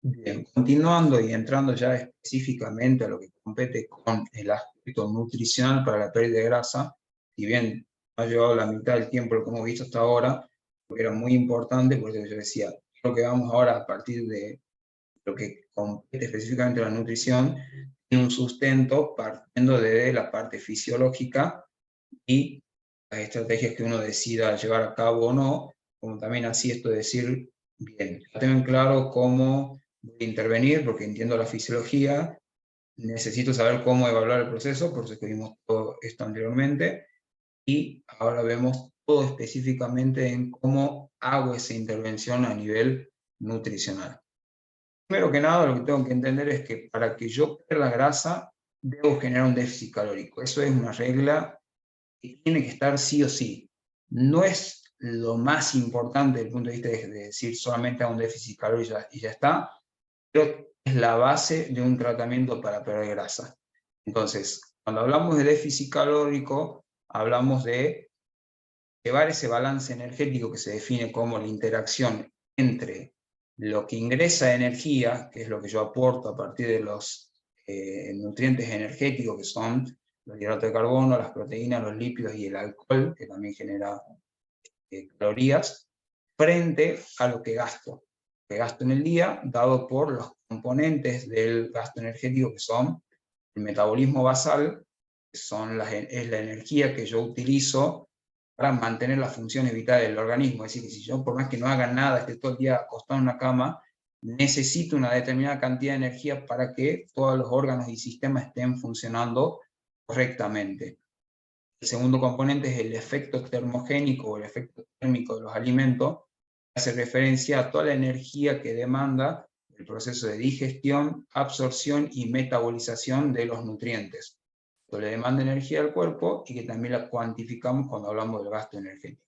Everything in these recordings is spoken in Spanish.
Bien, continuando y entrando ya específicamente a lo que compete con el aspecto nutricional para la pérdida de grasa, si bien ha llevado la mitad del tiempo lo que hemos visto hasta ahora, porque era muy importante, por eso yo decía, lo que vamos ahora a partir de lo que compete específicamente a la nutrición, tiene un sustento partiendo de la parte fisiológica y las estrategias que uno decida llevar a cabo o no, como también así esto de decir, bien, ya tengo en claro cómo voy a intervenir, porque entiendo la fisiología, necesito saber cómo evaluar el proceso, por eso que vimos todo esto anteriormente, y ahora vemos todo específicamente en cómo hago esa intervención a nivel nutricional. Primero que nada, lo que tengo que entender es que para que yo pierda grasa, debo generar un déficit calórico. Eso es una regla que tiene que estar sí o sí. No es lo más importante desde el punto de vista de decir solamente a un déficit calórico y ya está, pero es la base de un tratamiento para perder grasa. Entonces, cuando hablamos de déficit calórico, hablamos de llevar ese balance energético que se define como la interacción entre lo que ingresa de energía, que es lo que yo aporto a partir de los nutrientes energéticos, que son los hidratos de carbono, las proteínas, los lípidos y el alcohol, que también genera calorías, frente a lo que gasto. Que gasto en el día, dado por los componentes del gasto energético, que son el metabolismo basal, que es la energía que yo utilizo para mantener las funciones vitales del organismo. Es decir, que si yo, por más que no haga nada, esté todo el día acostado en una cama, necesito una determinada cantidad de energía para que todos los órganos y sistemas estén funcionando correctamente. El segundo componente es el efecto termogénico o el efecto térmico de los alimentos, que hace referencia a toda la energía que demanda el proceso de digestión, absorción y metabolización de los nutrientes. Esto le demanda energía al cuerpo y que también la cuantificamos cuando hablamos del gasto energético.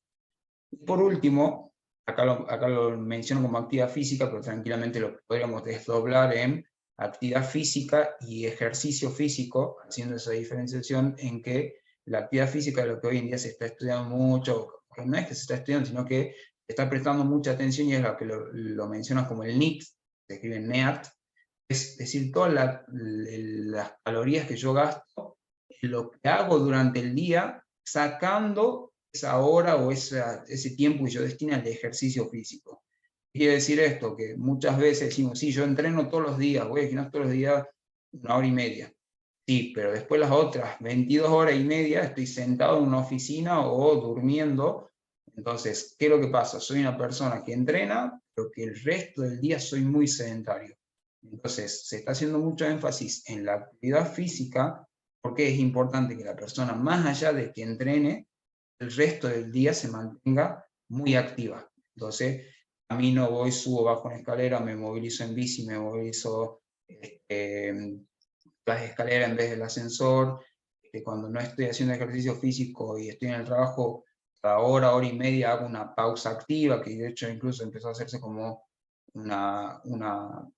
Y por último, acá lo menciono como actividad física, pero tranquilamente lo podríamos desdoblar en actividad física y ejercicio físico, haciendo esa diferenciación en que la actividad física es lo que hoy en día se está estudiando mucho, que no es que se está estudiando, sino que se está prestando mucha atención y es lo que lo mencionas como el NEAT, se escribe NEAT, es decir, todas las calorías que yo gasto, lo que hago durante el día, sacando esa hora o ese tiempo que yo destino al ejercicio físico. Quiere decir esto, que muchas veces decimos, sí, yo entreno todos los días, voy a gimnasio todos los días 1 hora y media. Sí, pero después las otras 22 horas y media estoy sentado en una oficina o durmiendo. Entonces, ¿qué es lo que pasa? Soy una persona que entrena, pero que el resto del día soy muy sedentario. Entonces, se está haciendo mucho énfasis en la actividad física porque es importante que la persona, más allá de que entrene, el resto del día se mantenga muy activa. Entonces, camino, voy, subo, bajo una escalera, me movilizo en bici, me movilizo las escaleras en vez del ascensor. Cuando no estoy haciendo ejercicio físico y estoy en el trabajo, cada hora y media hago una pausa activa, que de hecho incluso empezó a hacerse como una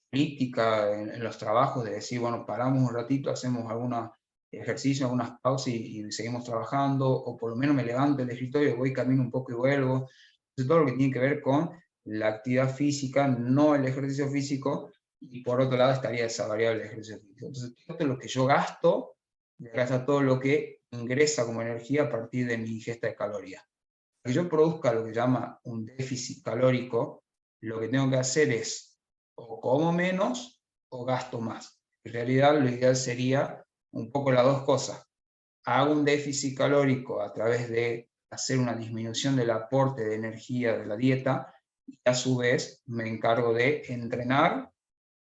política en los trabajos, de decir, bueno, paramos un ratito, hacemos algunos ejercicios, algunas pausas y seguimos trabajando, o por lo menos me levanto del escritorio, voy, camino un poco y vuelvo. Entonces, todo lo que tiene que ver con la actividad física, no el ejercicio físico, y por otro lado estaría esa variable de ejercicio físico. Entonces, esto es lo que yo gasto, y acá está todo lo que ingresa como energía a partir de mi ingesta de calorías. Para que yo produzca lo que llama un déficit calórico, lo que tengo que hacer es o como menos o gasto más. En realidad, lo ideal sería un poco las dos cosas. Hago un déficit calórico a través de hacer una disminución del aporte de energía de la dieta y a su vez me encargo de entrenar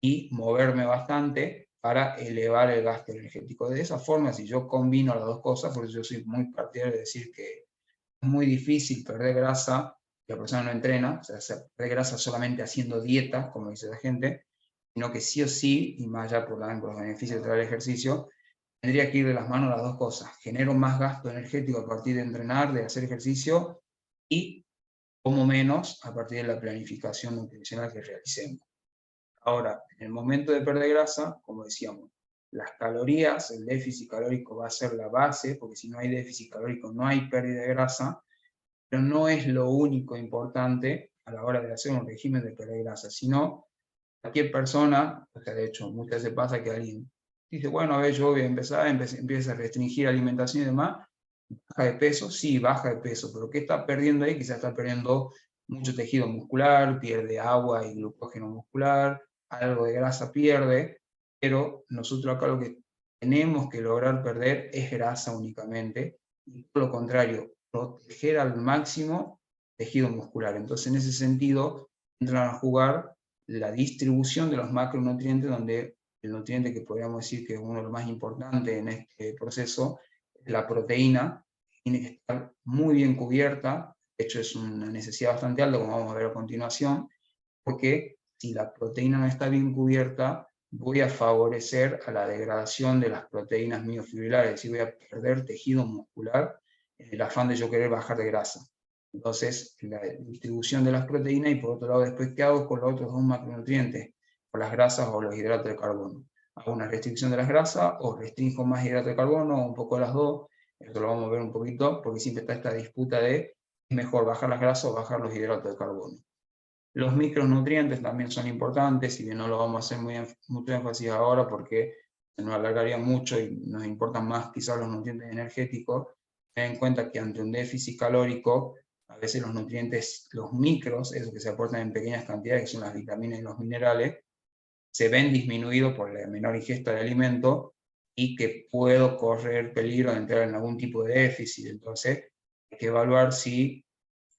y moverme bastante para elevar el gasto energético. De esa forma, si yo combino las dos cosas, por eso yo soy muy partidario de decir que es muy difícil perder grasa, que la persona no entrena, o sea, se pierde grasa solamente haciendo dieta, como dice la gente, sino que sí o sí, y más allá por los beneficios de traer ejercicio, tendría que ir de las manos las dos cosas. Genero más gasto energético a partir de entrenar, de hacer ejercicio, y como menos a partir de la planificación nutricional que realicemos. Ahora, en el momento de perder grasa, como decíamos, las calorías, el déficit calórico va a ser la base, porque si no hay déficit calórico no hay pérdida de grasa, pero no es lo único importante a la hora de hacer un régimen de pérdida de grasa, sino cualquier persona, o sea, de hecho, muchas veces pasa que alguien dice, bueno, a ver, yo voy a empezar, empieza a restringir alimentación y demás, baja de peso, sí, baja de peso, pero ¿qué está perdiendo ahí? Quizás está perdiendo mucho tejido muscular, pierde agua y glucógeno muscular, algo de grasa pierde, pero nosotros acá lo que tenemos que lograr perder es grasa únicamente, y por lo contrario, proteger al máximo tejido muscular. Entonces, en ese sentido, entran a jugar la distribución de los macronutrientes, donde el nutriente que podríamos decir que es uno de los más importantes en este proceso, la proteína, tiene que estar muy bien cubierta. De hecho, es una necesidad bastante alta, como vamos a ver a continuación, porque si la proteína no está bien cubierta, voy a favorecer a la degradación de las proteínas miofibrilares, es decir, voy a perder tejido muscular en el afán de yo querer bajar de grasa. Entonces, la distribución de las proteínas, y por otro lado, después, ¿qué hago con los otros dos macronutrientes? Con las grasas o los hidratos de carbono. Hago una restricción de las grasas o restringo más hidratos de carbono o un poco de las dos. Esto lo vamos a ver un poquito, porque siempre está esta disputa de es mejor bajar las grasas o bajar los hidratos de carbono. Los micronutrientes también son importantes, si bien no lo vamos a hacer mucho énfasis ahora porque se nos alargaría mucho y nos importan más quizás los nutrientes energéticos. Ten en cuenta que ante un déficit calórico, a veces los nutrientes, los micros, esos que se aportan en pequeñas cantidades, que son las vitaminas y los minerales, se ven disminuidos por la menor ingesta de alimento y que puedo correr peligro de entrar en algún tipo de déficit. Entonces, hay que evaluar si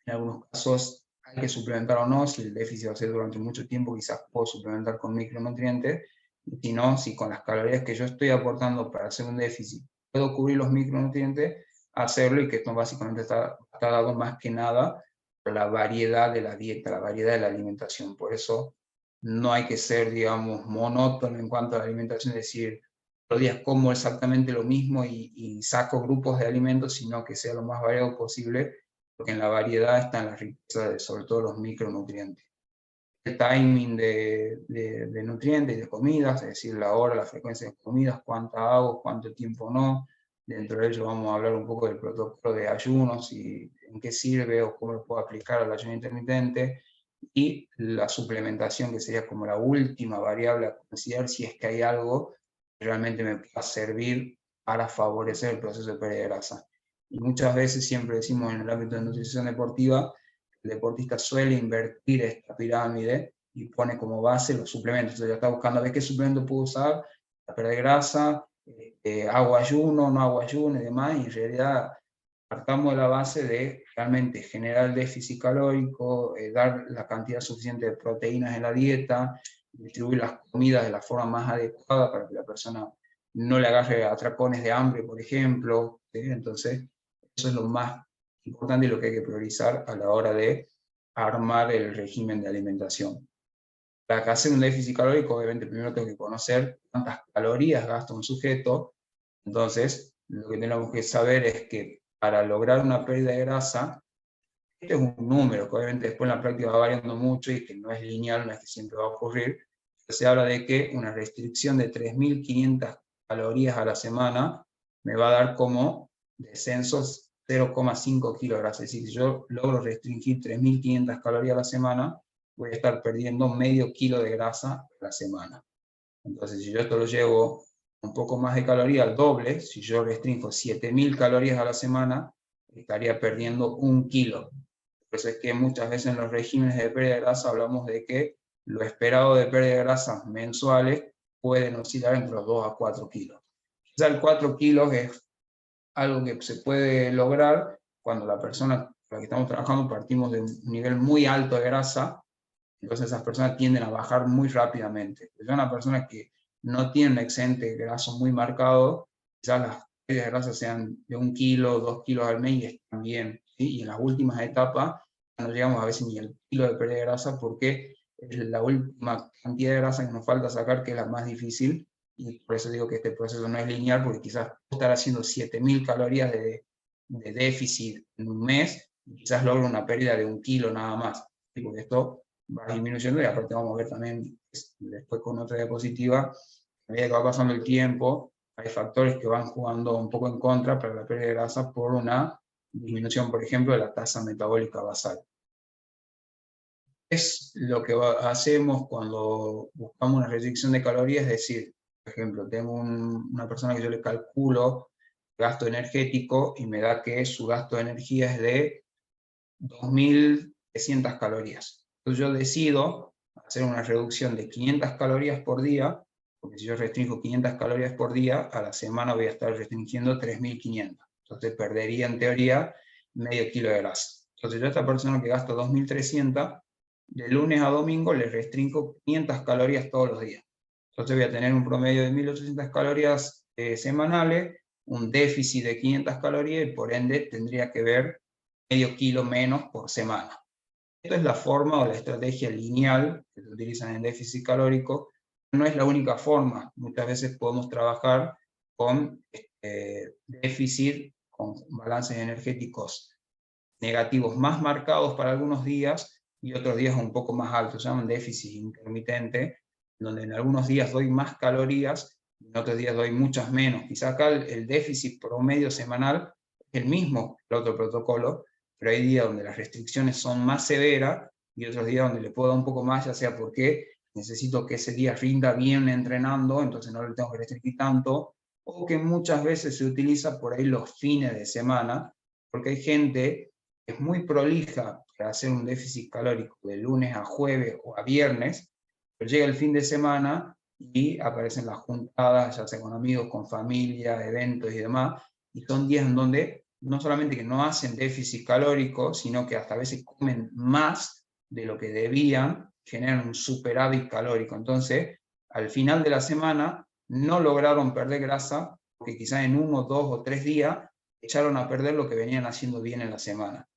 en algunos casos hay que suplementar o no, si el déficit va a ser durante mucho tiempo, quizás puedo suplementar con micronutrientes, y si no, si con las calorías que yo estoy aportando para hacer un déficit puedo cubrir los micronutrientes, hacerlo, y que esto básicamente está dado más que nada por la variedad de la dieta, la variedad de la alimentación. Por eso no hay que ser, digamos, monótono en cuanto a la alimentación, es decir, los días como exactamente lo mismo y saco grupos de alimentos, sino que sea lo más variado posible, porque en la variedad está en la riqueza de sobre todo los micronutrientes. El timing de nutrientes y de comidas, es decir, la hora, la frecuencia de comidas, cuánta hago, cuánto tiempo no. Dentro de ello vamos a hablar un poco del protocolo de ayunos y en qué sirve o cómo lo puedo aplicar al ayuno intermitente, y la suplementación, que sería como la última variable a considerar si es que hay algo que realmente me pueda servir para favorecer el proceso de pérdida de grasa. Y muchas veces, siempre decimos en el ámbito de nutrición deportiva, el deportista suele invertir esta pirámide y pone como base los suplementos. Entonces ya está buscando a ver qué suplemento puedo usar para perder grasa, hago ayuno, no hago ayuno y demás, y en realidad partamos de la base de realmente generar el déficit calórico, dar la cantidad suficiente de proteínas en la dieta, distribuir las comidas de la forma más adecuada para que la persona no le agarre atracones de hambre, por ejemplo. ¿Sí? Entonces, eso es lo más importante y lo que hay que priorizar a la hora de armar el régimen de alimentación. Para hacer un déficit calórico, obviamente primero tengo que conocer cuántas calorías gasta un sujeto. Entonces, lo que tenemos que saber es que para lograr una pérdida de grasa, este es un número que obviamente después en la práctica va variando mucho y que no es lineal, no es que siempre va a ocurrir. Se habla de que una restricción de 3.500 calorías a la semana me va a dar como descensos 0,5 kilos de grasa. Es decir, si yo logro restringir 3.500 calorías a la semana, voy a estar perdiendo medio kilo de grasa a la semana. Entonces, si yo esto lo llevo un poco más de calorías, al doble, si yo restringo 7.000 calorías a la semana, estaría perdiendo 1 kilo. Por eso es que muchas veces en los regímenes de pérdida de grasa hablamos de que lo esperado de pérdida de grasa mensuales pueden oscilar entre los 2 a 4 kilos. Quizá el 4 kilos es algo que se puede lograr cuando la persona con la que estamos trabajando partimos de un nivel muy alto de grasa. Entonces esas personas tienden a bajar muy rápidamente. Si es una persona que no tiene un excedente graso muy marcado, quizás las pérdidas de grasa sean de 1 kilo, 2 kilos al mes y están bien. ¿Sí? Y en las últimas etapas no llegamos a veces ni al kilo de pérdida de grasa, porque es la última cantidad de grasa que nos falta sacar, que es la más difícil. Y por eso digo que este proceso no es lineal, porque quizás estar haciendo 7.000 calorías de déficit en un mes, y quizás logro una pérdida de 1 kilo nada más. Porque esto va disminuyendo, y aparte vamos a ver también después con otra diapositiva, a medida que va pasando el tiempo, hay factores que van jugando un poco en contra para la pérdida de grasa por una disminución, por ejemplo, de la tasa metabólica basal. es lo que hacemos cuando buscamos una restricción de calorías, es decir, por ejemplo, tengo una persona que yo le calculo gasto energético y me da que su gasto de energía es de 2.300 calorías. Entonces yo decido hacer una reducción de 500 calorías por día, porque si yo restringo 500 calorías por día, a la semana voy a estar restringiendo 3.500. Entonces perdería en teoría medio kilo de grasa. Entonces yo a esta persona que gasta 2.300, de lunes a domingo le restringo 500 calorías todos los días. Entonces voy a tener un promedio de 1.800 calorías semanales, un déficit de 500 calorías y por ende tendría que ver medio kilo menos por semana. Esto es la forma o la estrategia lineal que se utiliza en déficit calórico. No es la única forma. Muchas veces podemos trabajar con déficit, con balances energéticos negativos más marcados para algunos días y otros días un poco más altos. Se llaman déficit intermitente, donde en algunos días doy más calorías y en otros días doy muchas menos. Quizá acá el déficit promedio semanal es el mismo que el otro protocolo, pero hay días donde las restricciones son más severas y otros días donde le puedo dar un poco más, ya sea porque necesito que ese día rinda bien entrenando, entonces no le tengo que restringir tanto, o que muchas veces se utiliza por ahí los fines de semana, porque hay gente que es muy prolija para hacer un déficit calórico de lunes a jueves o a viernes, pero llega el fin de semana y aparecen las juntadas, ya sea con amigos, con familia, eventos y demás, y son días en donde no solamente que no hacen déficit calórico, sino que hasta a veces comen más de lo que debían, generan un superávit calórico. Entonces, al final de la semana, no lograron perder grasa, porque quizás en 1, 2 o 3 días echaron a perder lo que venían haciendo bien en la semana.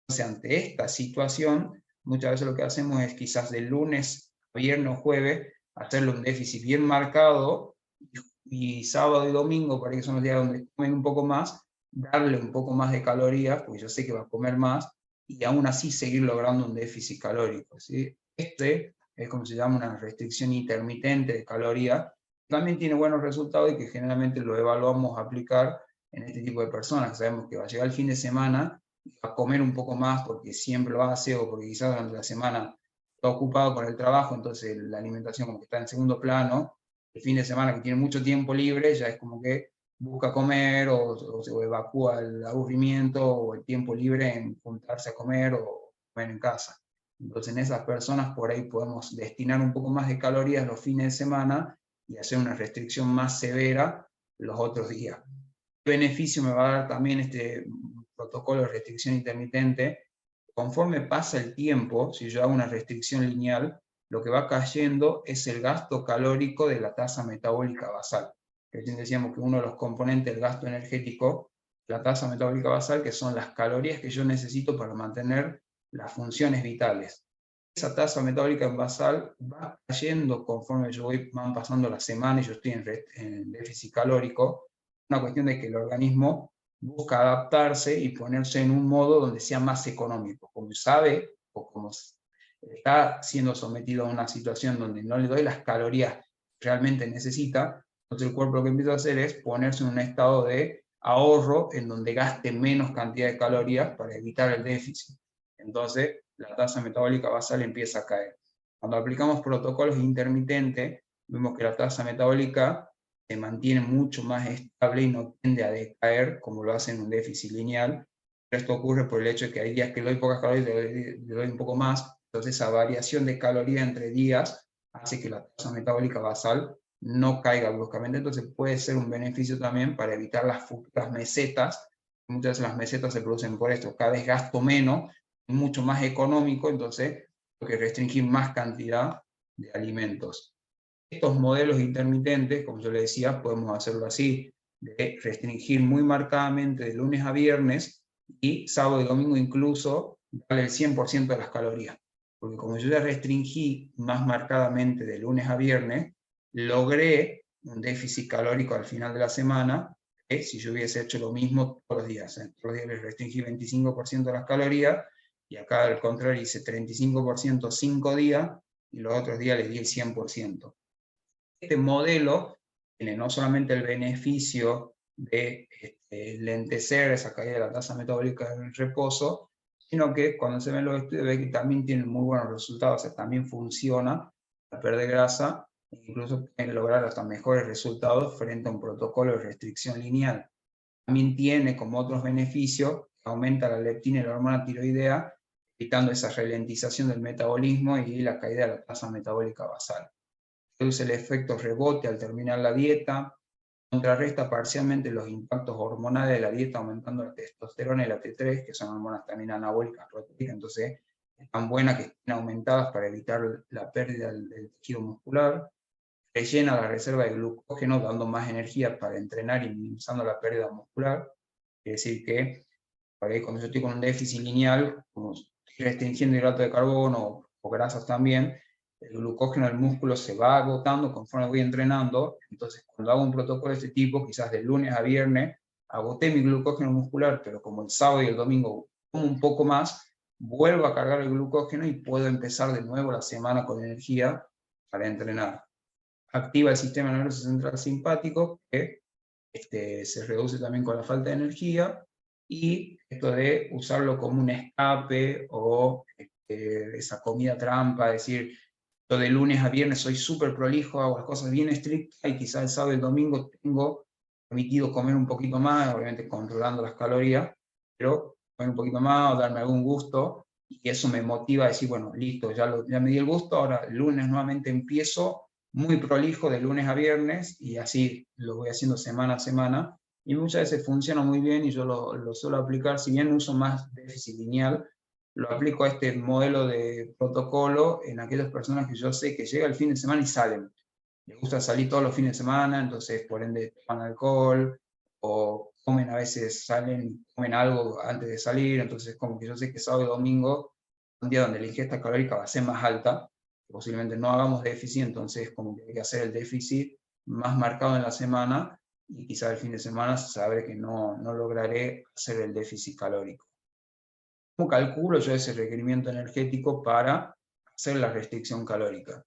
Entonces, ante esta situación, muchas veces lo que hacemos es quizás de lunes a viernes o jueves, hacerle un déficit bien marcado, y sábado y domingo, para que son los días donde comen un poco más, darle un poco más de calorías, porque yo sé que va a comer más, y aún así seguir logrando un déficit calórico, ¿sí? Este es como se llama una restricción intermitente de calorías. También tiene buenos resultados y que generalmente lo evaluamos aplicar en este tipo de personas, que sabemos que va a llegar el fin de semana y va a comer un poco más porque siempre lo hace o porque quizás durante la semana está ocupado con el trabajo, entonces la alimentación como que está en segundo plano. El fin de semana que tiene mucho tiempo libre, ya es como que busca comer o evacúa el aburrimiento o el tiempo libre en juntarse a comer o comer en casa. Entonces en esas personas por ahí podemos destinar un poco más de calorías los fines de semana y hacer una restricción más severa los otros días. ¿Qué beneficio me va a dar también este protocolo de restricción intermitente? Conforme pasa el tiempo, si yo hago una restricción lineal, lo que va cayendo es el gasto calórico de la tasa metabólica basal. Recién decíamos que uno de los componentes del gasto energético, la tasa metabólica basal, que son las calorías que yo necesito para mantener las funciones vitales. Esa tasa metabólica basal va cayendo conforme van pasando las semanas y yo estoy en déficit calórico. Una cuestión de que el organismo busca adaptarse y ponerse en un modo donde sea más económico. Como sabe o como está siendo sometido a una situación donde no le doy las calorías que realmente necesita, entonces el cuerpo lo que empieza a hacer es ponerse en un estado de ahorro en donde gaste menos cantidad de calorías para evitar el déficit. Entonces la tasa metabólica basal empieza a caer. Cuando aplicamos protocolos intermitentes, vemos que la tasa metabólica se mantiene mucho más estable y no tiende a decaer como lo hace en un déficit lineal. Esto ocurre por el hecho de que hay días que doy pocas calorías y le doy un poco más, entonces esa variación de calorías entre días hace que la tasa metabólica basal no caiga bruscamente, entonces puede ser un beneficio también para evitar las futuras mesetas. Muchas veces las mesetas se producen por esto, cada vez gasto menos, mucho más económico, entonces tengo que restringir más cantidad de alimentos. Estos modelos intermitentes, como yo le decía, podemos hacerlo así, de restringir muy marcadamente de lunes a viernes y sábado y domingo incluso darle el 100% de las calorías. Porque como yo ya restringí más marcadamente de lunes a viernes, logré un déficit calórico al final de la semana, que si yo hubiese hecho lo mismo todos los días. Todos los días les restringí 25% de las calorías, y acá al contrario hice 35% 5 días, y los otros días les di el 100%. Este modelo tiene no solamente el beneficio de lentecer esa caída de la tasa metabólica en el reposo, sino que cuando se ven los estudios ve que también tienen muy buenos resultados, o sea, también funciona para perder grasa, e incluso pueden lograr hasta mejores resultados frente a un protocolo de restricción lineal. También tiene como otros beneficios, aumenta la leptina y la hormona tiroidea, evitando esa ralentización del metabolismo y la caída de la tasa metabólica basal. Reduce el efecto rebote al terminar la dieta, contrarresta parcialmente los impactos hormonales de la dieta, aumentando la testosterona y la T3, que son hormonas también anabólicas proteicas, entonces están buenas que estén aumentadas para evitar la pérdida del tejido muscular. Rellena la reserva de glucógeno, dando más energía para entrenar y minimizando la pérdida muscular. Quiere decir que por ahí, cuando yo estoy con un déficit lineal, como estoy restringiendo hidratos de carbono o grasas también, el glucógeno del músculo se va agotando conforme voy entrenando. Entonces, cuando hago un protocolo de este tipo, quizás de lunes a viernes, agoté mi glucógeno muscular, pero como el sábado y el domingo como un poco más, vuelvo a cargar el glucógeno y puedo empezar de nuevo la semana con energía para entrenar. Activa el sistema nervioso central simpático, que se reduce también con la falta de energía, y esto de usarlo como un escape o esa comida trampa, es decir, yo de lunes a viernes soy súper prolijo, hago las cosas bien estrictas y quizás el sábado y el domingo tengo permitido comer un poquito más, obviamente controlando las calorías, pero comer un poquito más o darme algún gusto, y eso me motiva a decir, bueno, listo, ya me di el gusto, ahora el lunes nuevamente empiezo muy prolijo de lunes a viernes, y así lo voy haciendo semana a semana, y muchas veces funciona muy bien y yo lo suelo aplicar, si bien uso más déficit lineal, lo aplico a este modelo de protocolo en aquellas personas que yo sé que llega el fin de semana y salen. Les gusta salir todos los fines de semana, entonces por ende toman alcohol, o comen, a veces salen, comen algo antes de salir, entonces como que yo sé que sábado y domingo, un día donde la ingesta calórica va a ser más alta, posiblemente no hagamos déficit, entonces como que hay que hacer el déficit más marcado en la semana, y quizá el fin de semana sabré que no lograré hacer el déficit calórico. ¿Cómo calculo yo ese requerimiento energético para hacer la restricción calórica?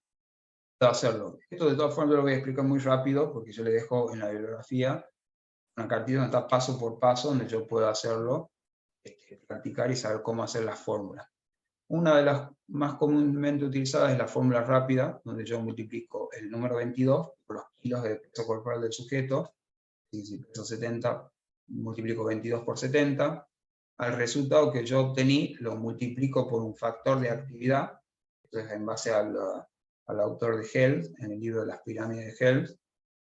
Puedo hacerlo. Esto de todas formas lo voy a explicar muy rápido, porque yo le dejo en la bibliografía una cartilla donde está paso por paso, donde yo puedo hacerlo, practicar y saber cómo hacer las fórmulas. Una de las más comúnmente utilizadas es la fórmula rápida, donde yo multiplico el número 22 por los kilos de peso corporal del sujeto. Si peso 70, multiplico 22 por 70. Al resultado que yo obtení, lo multiplico por un factor de actividad. Entonces, en base al autor de Health, en el libro de las pirámides de Health,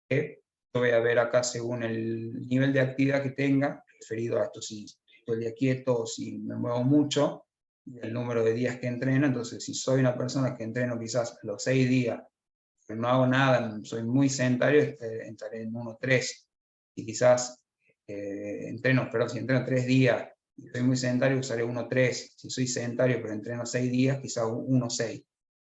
que yo voy a ver acá según el nivel de actividad que tenga, referido a esto, si estoy el día quieto o si me muevo mucho, y el número de días que entreno. Entonces, si soy una persona que entreno quizás los 6 días, pero no hago nada, soy muy sedentario, entraré en 1,3. Y quizás si entreno 3 días y soy muy sedentario, usaré 1,3. Si soy sedentario pero entreno 6 días, quizás 1,6.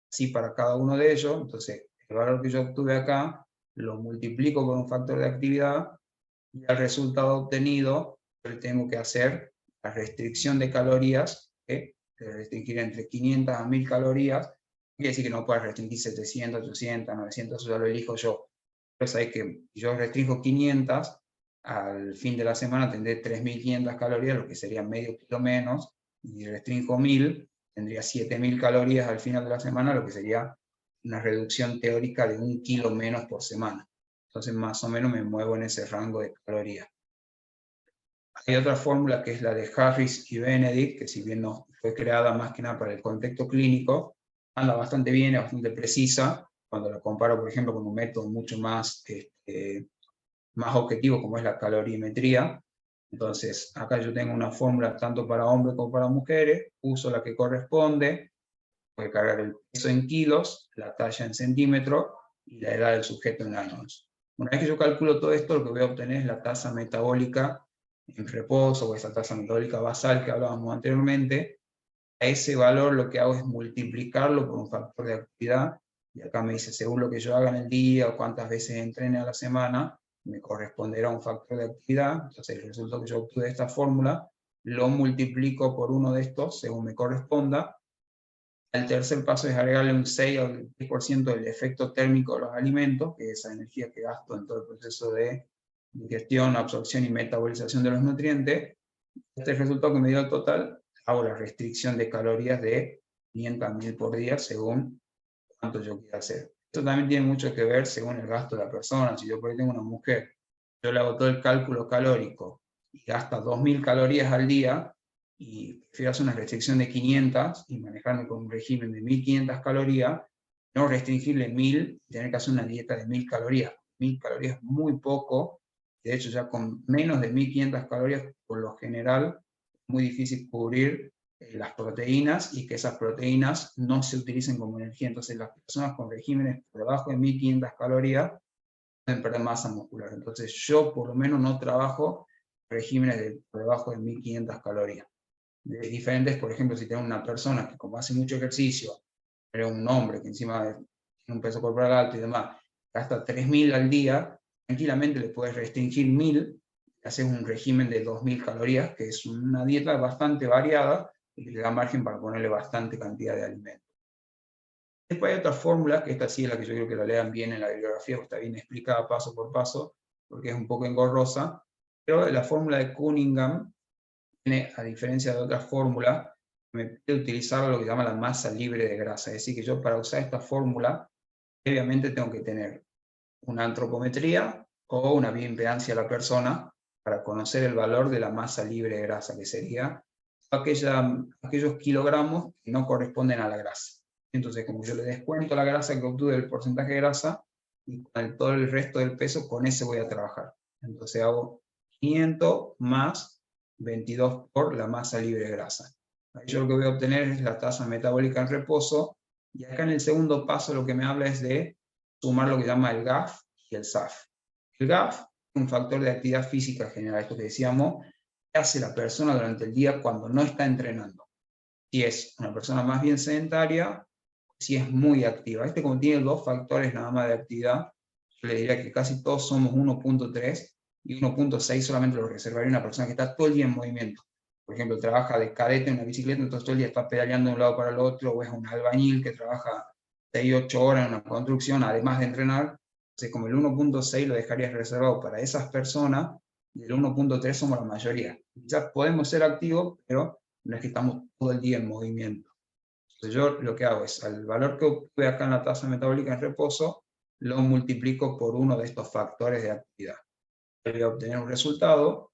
Así para cada uno de ellos. Entonces, el valor que yo obtuve acá lo multiplico por un factor de actividad, y al resultado obtenido yo tengo que hacer la restricción de calorías, restringir entre 500 a 1000 calorías. Quiere decir que no puedes restringir 700, 800, 900, eso ya lo elijo yo. Pero sabes que si yo restringo 500, al fin de la semana tendré 3500 calorías, lo que sería medio kilo menos, y restringo 1000, tendría 7000 calorías al final de la semana, lo que sería una reducción teórica de 1 kilo menos por semana. Entonces, más o menos me muevo en ese rango de calorías. Hay otra fórmula que es la de Harris y Benedict, que si bien no fue creada más que nada para el contexto clínico, anda bastante bien, es bastante precisa, cuando la comparo, por ejemplo, con un método mucho más objetivo como es la calorimetría. Entonces, acá yo tengo una fórmula tanto para hombres como para mujeres, uso la que corresponde, voy a cargar el peso en kilos, la talla en centímetros y la edad del sujeto en años. Una vez que yo calculo todo esto, lo que voy a obtener es la tasa metabólica en reposo, o esa tasa metabólica basal que hablábamos anteriormente. A ese valor lo que hago es multiplicarlo por un factor de actividad, y acá me dice, según lo que yo haga en el día o cuántas veces entrene a la semana, me corresponderá un factor de actividad. Entonces el resultado que yo obtuve de esta fórmula lo multiplico por uno de estos según me corresponda. El tercer paso es agregarle un 6 al 10% del efecto térmico de los alimentos, que es esa energía que gasto en todo el proceso de digestión, absorción y metabolización de los nutrientes. Este es el resultado que me dio el total, hago la restricción de calorías de 500 a 1000 por día según cuánto yo quiera hacer. Esto también tiene mucho que ver según el gasto de la persona. Si yo por ahí tengo una mujer, yo le hago todo el cálculo calórico y gasta 2000 calorías al día, y prefiero hacer una restricción de 500 y manejarme con un régimen de 1500 calorías, no restringirle 1000 y tener que hacer una dieta de 1000 calorías. 1000 calorías es muy poco. De hecho, ya con menos de 1500 calorías, por lo general, es muy difícil cubrir las proteínas y que esas proteínas no se utilicen como energía. Entonces, las personas con regímenes por debajo de 1500 calorías pueden perder masa muscular. Entonces, yo por lo menos no trabajo regímenes de por debajo de 1500 calorías. De diferentes, por ejemplo, si tengo una persona que como hace mucho ejercicio, pero un hombre que encima tiene un peso corporal alto y demás, gasta 3000 al día, tranquilamente le puedes restringir 1000, haces un régimen de 2000 calorías, que es una dieta bastante variada y que le da margen para ponerle bastante cantidad de alimento. Después hay otras fórmulas, que esta sí es la que yo creo que la lean bien en la bibliografía, está bien explicada paso por paso, porque es un poco engorrosa, pero la fórmula de Cunningham tiene, a diferencia de otras fórmulas, me pide utilizar lo que se llama la masa libre de grasa. Es decir, que yo para usar esta fórmula, obviamente tengo que tener una antropometría o una bioimpedancia a la persona para conocer el valor de la masa libre de grasa, que sería aquellos kilogramos que no corresponden a la grasa. Entonces, como yo le descuento la grasa que obtuve del porcentaje de grasa, y con todo el resto del peso, con ese voy a trabajar. Entonces hago 500 más 22 por la masa libre de grasa. Ahí yo lo que voy a obtener es la tasa metabólica en reposo, y acá en el segundo paso lo que me habla es de sumar lo que llama el GAF y el SAF. El GAF es un factor de actividad física general, esto que decíamos, ¿qué hace la persona durante el día cuando no está entrenando? Si es una persona más bien sedentaria, si es muy activa. Este, como tiene dos factores nada más de actividad, yo le diría que casi todos somos 1.3, y 1.6 solamente lo reservaría una persona que está todo el día en movimiento. Por ejemplo, trabaja de cadete en una bicicleta, entonces todo el día está pedaleando de un lado para el otro, o es un albañil que trabaja 6, 8 horas en una construcción, además de entrenar. Entonces, como el 1.6 lo dejarías reservado para esas personas, y el 1.3 somos la mayoría. Quizás podemos ser activos, pero no es que estamos todo el día en movimiento. Entonces yo lo que hago es, al valor que obtuve acá en la tasa metabólica en reposo, lo multiplico por uno de estos factores de actividad. Voy a obtener un resultado.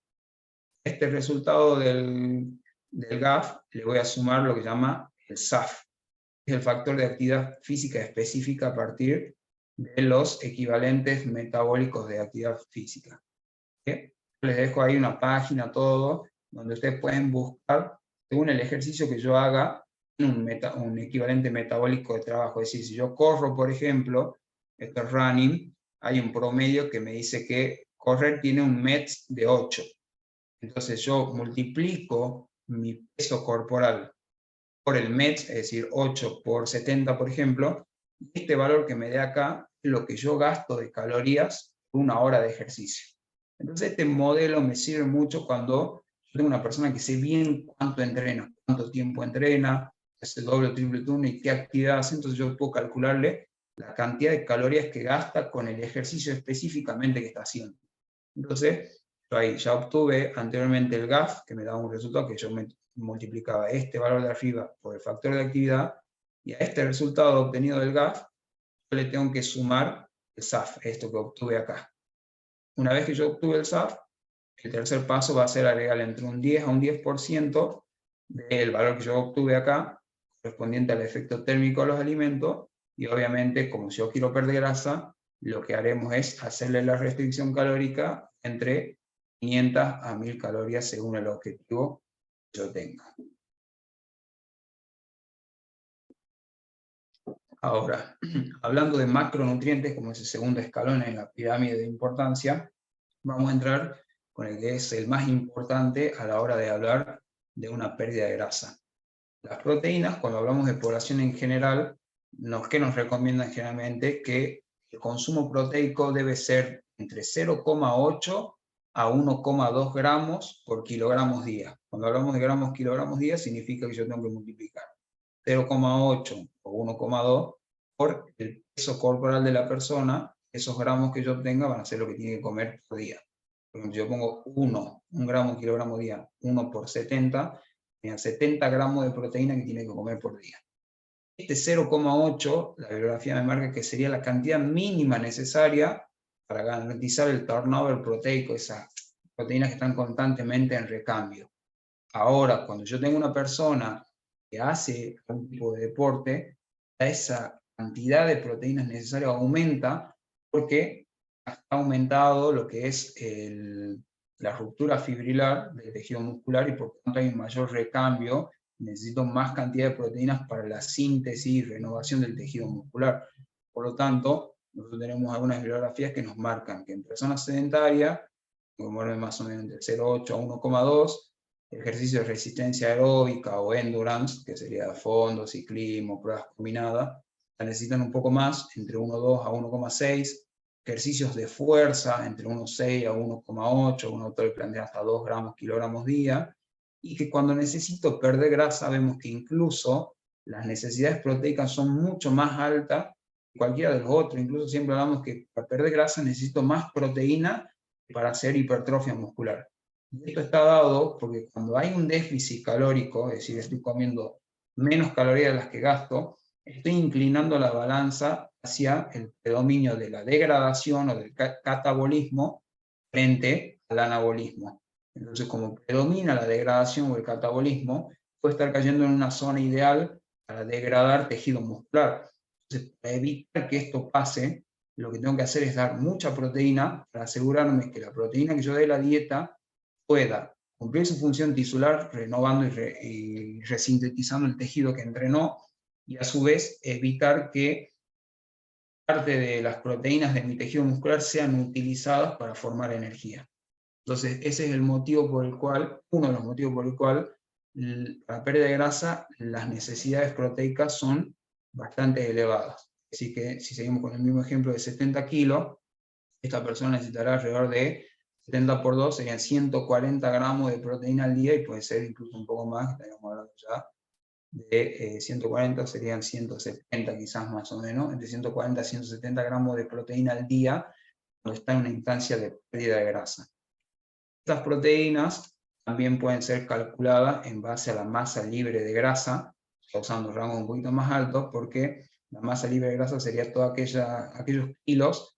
Este resultado del GAF le voy a sumar lo que se llama el SAF, que es el factor de actividad física específica a partir de los equivalentes metabólicos de actividad física. ¿Sí? Les dejo ahí una página, todo, donde ustedes pueden buscar, según el ejercicio que yo haga, un equivalente metabólico de trabajo. Es decir, si yo corro, por ejemplo, esto es running, hay un promedio que me dice que correr tiene un MET de 8. Entonces yo multiplico mi peso corporal por el MET, es decir, 8 por 70, por ejemplo, y este valor que me dé acá es lo que yo gasto de calorías por una hora de ejercicio. Entonces este modelo me sirve mucho cuando yo tengo una persona que sé bien cuánto entrena, cuánto tiempo entrena, hace doble o triple turno y qué actividad hace, entonces yo puedo calcularle la cantidad de calorías que gasta con el ejercicio específicamente que está haciendo. Entonces, yo ahí ya obtuve anteriormente el GAF, que me daba un resultado que yo me multiplicaba este valor de arriba por el factor de actividad, y a este resultado obtenido del GAF, yo le tengo que sumar el SAF, esto que obtuve acá. Una vez que yo obtuve el SAF, el tercer paso va a ser agregar entre un 10 a un 10% del valor que yo obtuve acá, correspondiente al efecto térmico de los alimentos, y obviamente, como si yo quiero perder grasa, lo que haremos es hacerle la restricción calórica entre 500 a 1000 calorías según el objetivo que yo tenga. Ahora, hablando de macronutrientes, como ese segundo escalón en la pirámide de importancia, vamos a entrar con el que es el más importante a la hora de hablar de una pérdida de grasa. Las proteínas, cuando hablamos de población en general, ¿qué nos recomiendan generalmente? Que el consumo proteico debe ser entre 0,8 a 1,2 gramos por kilogramos día. Cuando hablamos de gramos kilogramos día, significa que yo tengo que multiplicar 0,8 o 1,2 por el peso corporal de la persona. Esos gramos que yo obtenga van a ser lo que tiene que comer por día. Por ejemplo, yo pongo 1 gramo kilogramo día, 1 por 70, 70 gramos de proteína que tiene que comer por día. Este 0,8, la bibliografía me marca que sería la cantidad mínima necesaria para garantizar el turnover proteico, esas proteínas que están constantemente en recambio. Ahora, cuando yo tengo una persona que hace algún tipo de deporte, esa cantidad de proteínas necesarias aumenta porque ha aumentado lo que es la ruptura fibrilar del tejido muscular y por tanto hay un mayor recambio, necesito más cantidad de proteínas para la síntesis y renovación del tejido muscular. Por lo tanto, nosotros tenemos algunas bibliografías que nos marcan que en personas sedentarias, que mueven más o menos entre 0,8 a 1,2, ejercicio de resistencia aeróbica o endurance, que sería fondo, ciclismo, pruebas combinadas, la necesitan un poco más, entre 1,2 a 1,6, ejercicios de fuerza entre 1,6 a 1,8, un autor plantea hasta 2 gramos kilogramos día, y que cuando necesito perder grasa vemos que incluso las necesidades proteicas son mucho más altas que cualquiera de los otros, incluso siempre hablamos que para perder grasa necesito más proteína que para hacer hipertrofia muscular. Y esto está dado porque cuando hay un déficit calórico, es decir, estoy comiendo menos calorías de las que gasto, estoy inclinando la balanza hacia el predominio de la degradación o del catabolismo frente al anabolismo. Entonces, como predomina la degradación o el catabolismo, puede estar cayendo en una zona ideal para degradar tejido muscular. Entonces, para evitar que esto pase, lo que tengo que hacer es dar mucha proteína para asegurarme que la proteína que yo dé la dieta pueda cumplir su función tisular, renovando y resintetizando el tejido que entrenó, y a su vez evitar que parte de las proteínas de mi tejido muscular sean utilizadas para formar energía. Entonces, ese es el motivo por el cual, uno de los motivos por el cual, para pérdida de grasa, las necesidades proteicas son bastante elevadas. Así que, si seguimos con el mismo ejemplo de 70 kilos, esta persona necesitará alrededor de 70 por 2, serían 140 gramos de proteína al día, y puede ser incluso un poco más, estaríamos hablando ya de 140, serían 170 quizás más o menos, entre 140 y 170 gramos de proteína al día, cuando está en una instancia de pérdida de grasa. Estas proteínas también pueden ser calculadas en base a la masa libre de grasa, usando rangos un poquito más altos, porque la masa libre de grasa sería todos aquellos kilos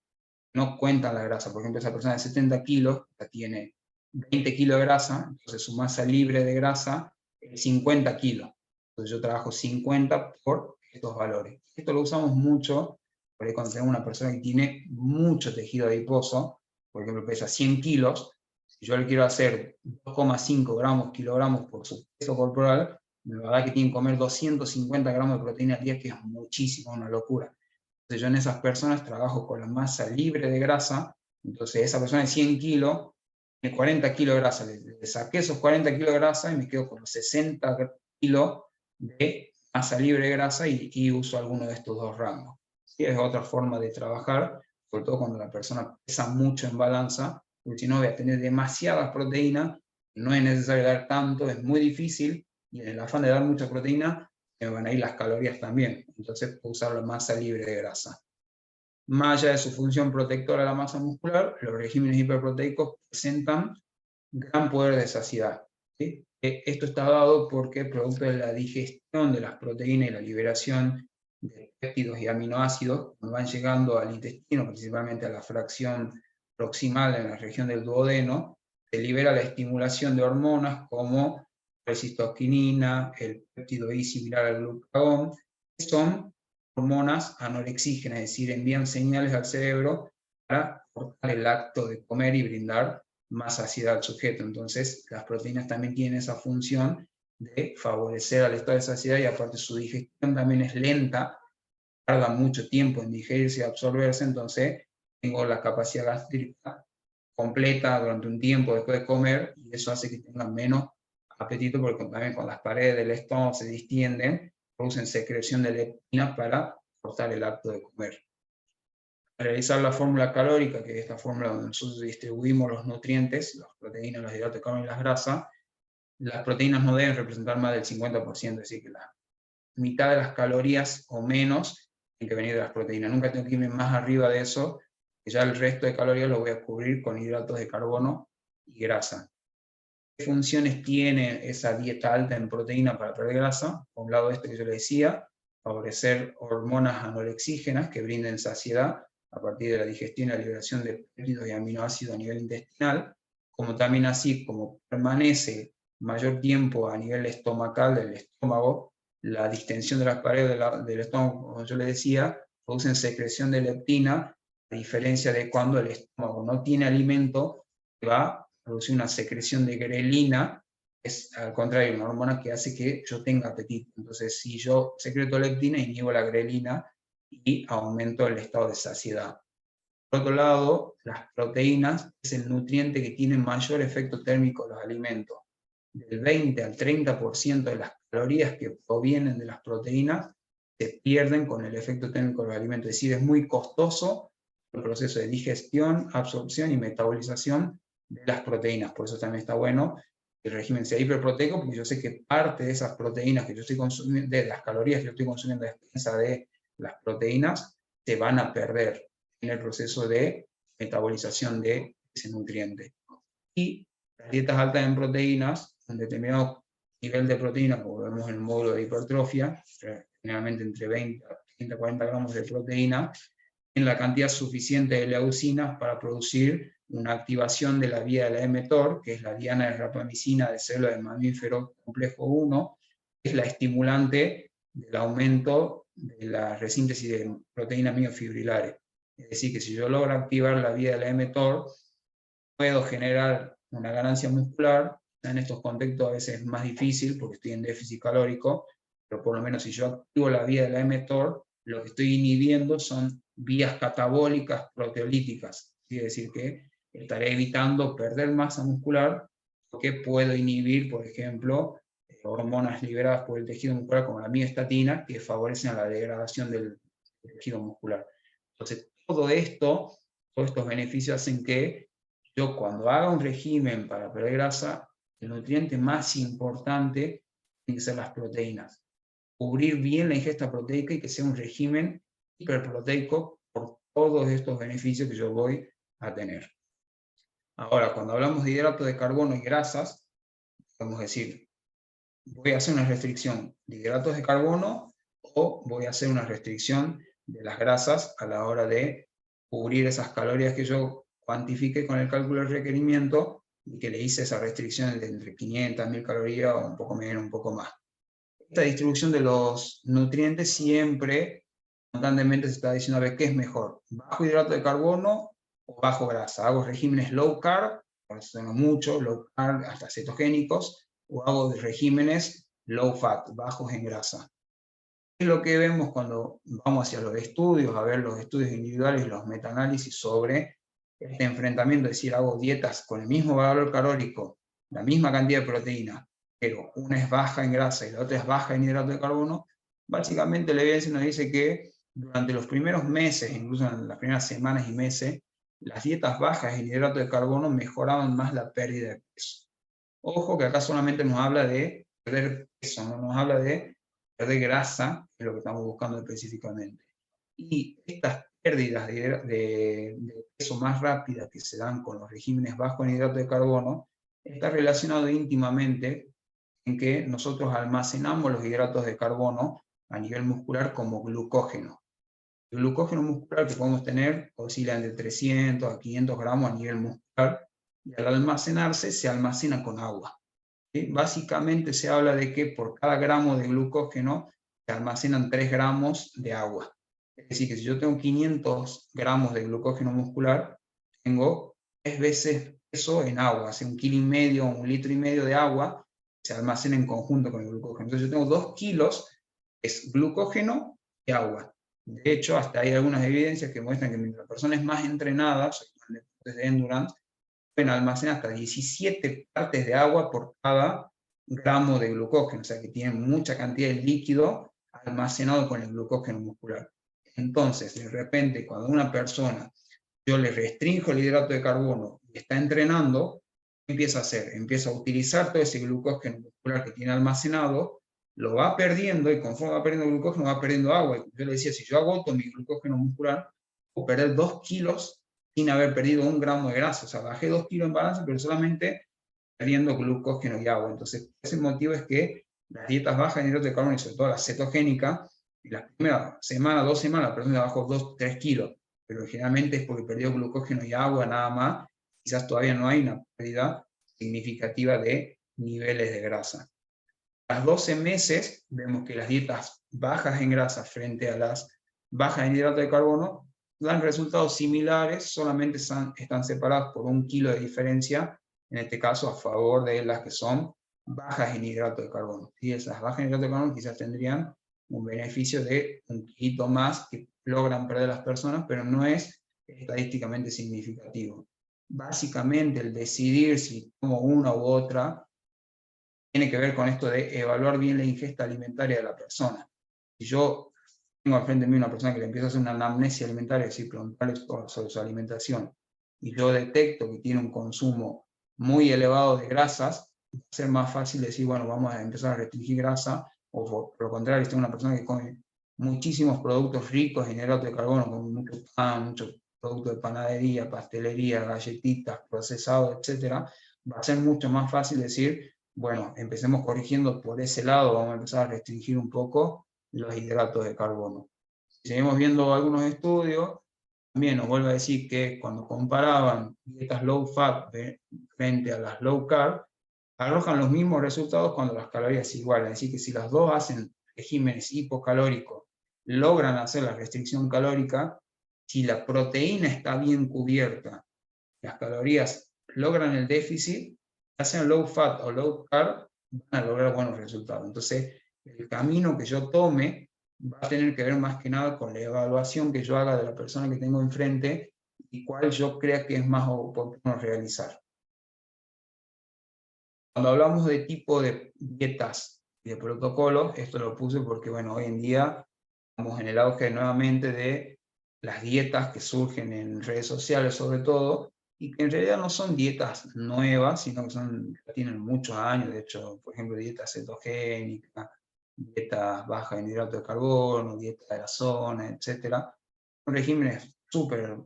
que no cuentan la grasa. Por ejemplo, esa persona de 70 kilos ya tiene 20 kilos de grasa, entonces su masa libre de grasa es 50 kilos. Entonces yo trabajo 50 por estos valores. Esto lo usamos mucho porque cuando tenemos una persona que tiene mucho tejido adiposo, por ejemplo, pesa 100 kilos, si yo le quiero hacer 2,5 gramos, kilogramos por su peso corporal, me va a dar que tiene que comer 250 gramos de proteína al día, que es muchísimo, una locura. Entonces yo en esas personas trabajo con la masa libre de grasa, entonces esa persona de 100 kilos, tiene 40 kilos de grasa, le saqué esos 40 kilos de grasa y me quedo con los 60 kilos de masa libre de grasa, y uso alguno de estos dos rangos. ¿Sí? Es otra forma de trabajar, sobre todo cuando la persona pesa mucho en balanza, porque si no voy a tener demasiadas proteínas, no es necesario dar tanto, es muy difícil, y en el afán de dar mucha proteína, me van a ir las calorías también. Entonces puedo usar la masa libre de grasa. Más allá de su función protectora de la masa muscular, los regímenes hiperproteicos presentan gran poder de saciedad. ¿Sí? Esto está dado porque, producto de la digestión de las proteínas y la liberación de péptidos y aminoácidos, cuando van llegando al intestino, principalmente a la fracción proximal en la región del duodeno, se libera la estimulación de hormonas como la cistoquinina, el péptido I similar al glucagón, que son hormonas anorexígenas, es decir, envían señales al cerebro para cortar el acto de comer y brindar más saciedad al sujeto. Entonces, las proteínas también tienen esa función de favorecer al estado de saciedad, y aparte su digestión también es lenta, tarda mucho tiempo en digerirse y absorberse, entonces tengo la capacidad gástrica completa durante un tiempo después de comer, y eso hace que tengan menos apetito, porque también con las paredes del estómago se distienden, producen secreción de leptina para cortar el acto de comer. Al realizar la fórmula calórica, que es esta fórmula donde nosotros distribuimos los nutrientes, las proteínas, los hidratos de carbono y las grasas, las proteínas no deben representar más del 50%, es decir, que la mitad de las calorías o menos tienen que venir de las proteínas. Nunca tengo que irme más arriba de eso, que ya el resto de calorías lo voy a cubrir con hidratos de carbono y grasa. ¿Qué funciones tiene esa dieta alta en proteína para perder grasa? Por un lado, esto que yo le decía, favorecer hormonas anorexígenas que brinden saciedad a partir de la digestión y la liberación de péptidos y aminoácidos a nivel intestinal, como también así como permanece mayor tiempo a nivel estomacal del estómago, la distensión de las paredes del estómago, como yo le decía, producen secreción de leptina, a diferencia de cuando el estómago no tiene alimento, va a producir una secreción de grelina, es al contrario, una hormona que hace que yo tenga apetito. Entonces, si yo secreto leptina, inhibo la grelina y aumento el estado de saciedad. Por otro lado, las proteínas es el nutriente que tiene mayor efecto térmico en los alimentos. Del 20 al 30% de las calorías que provienen de las proteínas se pierden con el efecto térmico de los alimentos. Es decir, es muy costoso el proceso de digestión, absorción y metabolización de las proteínas. Por eso también está bueno que el régimen sea hiperproteico, porque yo sé que parte de esas proteínas que yo estoy consumiendo, de las calorías que yo estoy consumiendo a expensa de las proteínas, se van a perder en el proceso de metabolización de ese nutriente. Y las dietas altas en proteínas, un determinado nivel de proteína, como vemos en el módulo de hipertrofia, generalmente entre 20 a 30 a 40 gramos de proteína, en la cantidad suficiente de leucinas para producir una activación de la vía de la mTOR, que es la diana de rapamicina de células de mamífero complejo 1, que es la estimulante del aumento de la resíntesis de proteínas miofibrilares. Es decir, que si yo logro activar la vía de la mTOR, puedo generar una ganancia muscular. En estos contextos a veces es más difícil porque estoy en déficit calórico, pero por lo menos si yo activo la vía de la mTOR, lo que estoy inhibiendo son vías catabólicas proteolíticas. Quiere decir que estaré evitando perder masa muscular porque puedo inhibir, por ejemplo, hormonas liberadas por el tejido muscular como la mioestatina que favorecen a la degradación del tejido muscular. Entonces, todo esto, todos estos beneficios hacen que yo cuando haga un régimen para perder grasa, el nutriente más importante tiene que ser las proteínas. Cubrir bien la ingesta proteica y que sea un régimen hiperproteico por todos estos beneficios que yo voy a tener. Ahora, cuando hablamos de hidratos de carbono y grasas, podemos decir, voy a hacer una restricción de hidratos de carbono o voy a hacer una restricción de las grasas a la hora de cubrir esas calorías que yo cuantifique con el cálculo del requerimiento y que le hice esa restricción de entre 500, 1000 calorías o un poco menos, un poco más. Esta distribución de los nutrientes siempre, constantemente se está diciendo a ver qué es mejor, bajo hidrato de carbono o bajo grasa. Hago regímenes low carb, por eso tengo mucho, low carb hasta cetogénicos, o hago regímenes low fat, bajos en grasa. Es lo que vemos cuando vamos hacia los estudios, a ver los estudios individuales y los metaanálisis sobre este enfrentamiento, es decir, hago dietas con el mismo valor calórico, la misma cantidad de proteína, pero una es baja en grasa y la otra es baja en hidrato de carbono. Básicamente la evidencia nos dice que durante los primeros meses, incluso en las primeras semanas y meses, las dietas bajas en hidrato de carbono mejoraban más la pérdida de peso. Ojo que acá solamente nos habla de perder peso, no nos habla de perder grasa, que es lo que estamos buscando específicamente. Y estas pérdidas de peso más rápidas que se dan con los regímenes bajos en hidratos de carbono, está relacionado íntimamente en que nosotros almacenamos los hidratos de carbono a nivel muscular como glucógeno. El glucógeno muscular que podemos tener oscila de 300 a 500 gramos a nivel muscular, y al almacenarse se almacena con agua. ¿Sí? Básicamente se habla de que por cada gramo de glucógeno se almacenan 3 gramos de agua. Es decir, que si yo tengo 500 gramos de glucógeno muscular, tengo 3 veces eso en agua, hace 1,5 kg o 1,5 litros de agua se almacena en conjunto con el glucógeno. Entonces yo tengo 2 kilos, es glucógeno y agua. De hecho, hasta hay algunas evidencias que muestran que mientras las personas más entrenadas, de endurance, pueden almacenar hasta 17 partes de agua por cada gramo de glucógeno, o sea que tienen mucha cantidad de líquido almacenado con el glucógeno muscular. Entonces, de repente, cuando a una persona yo le restringo el hidrato de carbono y está entrenando, ¿qué empieza a hacer? Empieza a utilizar todo ese glucógeno muscular que tiene almacenado, lo va perdiendo y conforme va perdiendo glucógeno va perdiendo agua. Yo le decía, si yo agoto mi glucógeno muscular, puedo perder 2 kilos sin haber perdido 1 gramo de grasa. O sea, bajé 2 kilos en balance, pero solamente perdiendo glucógeno y agua. Entonces, ese motivo es que las dietas bajas en hidratos de carbono, y sobre todo la cetogénica, en las primeras semanas, 2 semanas, la persona bajó 2-3 kilos, pero generalmente es porque perdió glucógeno y agua nada más, quizás todavía no hay una pérdida significativa de niveles de grasa. A los 12 meses vemos que las dietas bajas en grasa frente a las bajas en hidrato de carbono dan resultados similares, solamente están separadas por 1 kilo de diferencia, en este caso a favor de las que son bajas en hidrato de carbono. Y esas bajas en hidrato de carbono quizás tendrían un beneficio de 1 kilito más que logran perder las personas, pero no es estadísticamente significativo. Básicamente el decidir si tomo una u otra tiene que ver con esto de evaluar bien la ingesta alimentaria de la persona. Si yo tengo al frente de mí una persona que le empieza a hacer una anamnesia alimentaria, es decir, preguntarle sobre su alimentación, y yo detecto que tiene un consumo muy elevado de grasas, va a ser más fácil decir, bueno, vamos a empezar a restringir grasa, o por lo contrario, si tengo una persona que come muchísimos productos ricos en hidratos de carbono, como mucho pan, muchos productos de panadería, pastelería, galletitas, procesados, etc., va a ser mucho más fácil decir, bueno, empecemos corrigiendo por ese lado, vamos a empezar a restringir un poco los hidratos de carbono. Si seguimos viendo algunos estudios, también nos vuelve a decir que cuando comparaban dietas low fat frente a las low carb, arrojan los mismos resultados cuando las calorías se igualan. Es decir, que si las dos hacen regímenes hipocalóricos, logran hacer la restricción calórica, si la proteína está bien cubierta, las calorías logran el déficit, hacen low fat o low carb, van a lograr buenos resultados. Entonces, el camino que yo tome va a tener que ver más que nada con la evaluación que yo haga de la persona que tengo enfrente y cuál yo crea que es más oportuno realizar. Cuando hablamos de tipo de dietas y de protocolos, esto lo puse porque, bueno, hoy en día estamos en el auge nuevamente de las dietas que surgen en redes sociales sobre todo, y que en realidad no son dietas nuevas, sino que tienen muchos años. De hecho, por ejemplo, dieta cetogénica, dieta baja en hidrato de carbono, dieta de la zona, etc. Son regímenes súper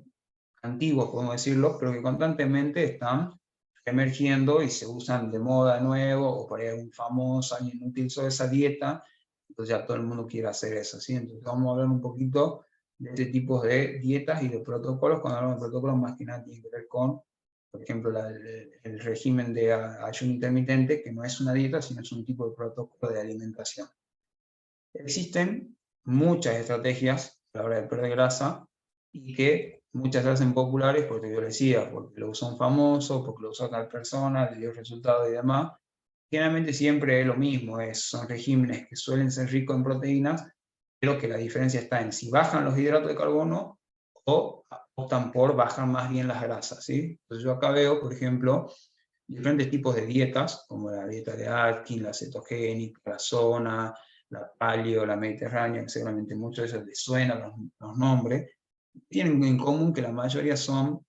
antiguos, podemos decirlo, pero que constantemente están emergiendo y se usan de moda de nuevo, o por ahí algún famoso, alguien utilizó esa dieta, entonces ya todo el mundo quiere hacer eso, ¿sí? Entonces vamos a hablar un poquito de este tipo de dietas y de protocolos. Cuando hablamos de protocolos, más que nada tiene que ver con, por ejemplo, el régimen de ayuno intermitente, que no es una dieta, sino es un tipo de protocolo de alimentación. Existen muchas estrategias a la hora de perder grasa, y que muchas se hacen populares porque yo decía, porque lo usó un famoso, porque lo usó tal persona, le dio resultados y demás. Generalmente siempre es lo mismo, son regímenes que suelen ser ricos en proteínas, pero que la diferencia está en si bajan los hidratos de carbono o optan por bajar más bien las grasas, ¿sí? Entonces yo acá veo, por ejemplo, diferentes tipos de dietas, como la dieta de Atkins, la cetogénica, la zona, la paleo, la mediterránea, que seguramente muchos de ellos les suenan los nombres. Tienen en común que la mayoría son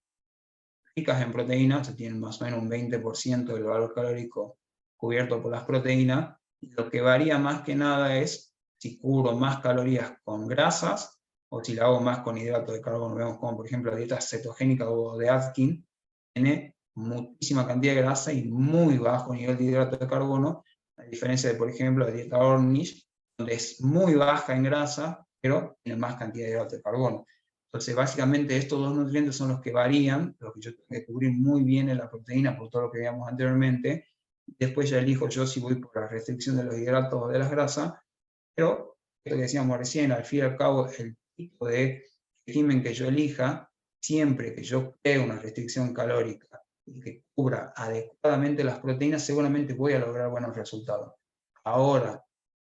ricas en proteínas, se tienen más o menos un 20% del valor calórico cubierto por las proteínas, y lo que varía más que nada es si cubro más calorías con grasas o si la hago más con hidratos de carbono. Vemos como, por ejemplo, la dieta cetogénica o de Atkins tiene muchísima cantidad de grasa y muy bajo nivel de hidratos de carbono, a diferencia de, por ejemplo, la dieta Ornish, donde es muy baja en grasa, pero tiene más cantidad de hidratos de carbono. Entonces, básicamente estos dos nutrientes son los que varían, los que yo tengo que cubrir muy bien en la proteína, por todo lo que veíamos anteriormente. Después ya elijo yo si voy por la restricción de los hidratos o de las grasas, pero esto que decíamos recién, al fin y al cabo, el tipo de régimen que yo elija, siempre que yo cree una restricción calórica y que cubra adecuadamente las proteínas, seguramente voy a lograr buenos resultados. Ahora,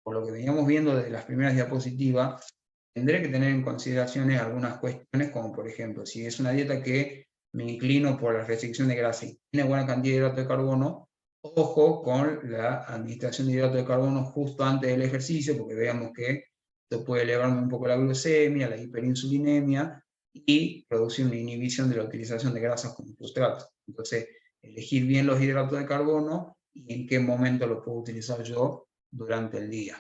por lo que veníamos viendo desde las primeras diapositivas, tendré que tener en consideración algunas cuestiones, como por ejemplo, si es una dieta que me inclino por la restricción de grasa y tiene buena cantidad de hidrato de carbono, ojo con la administración de hidrato de carbono justo antes del ejercicio, porque veamos que esto puede elevarme un poco la glucemia, la hiperinsulinemia, y producir una inhibición de la utilización de grasas como sustratos. Entonces, elegir bien los hidratos de carbono y en qué momento los puedo utilizar yo durante el día.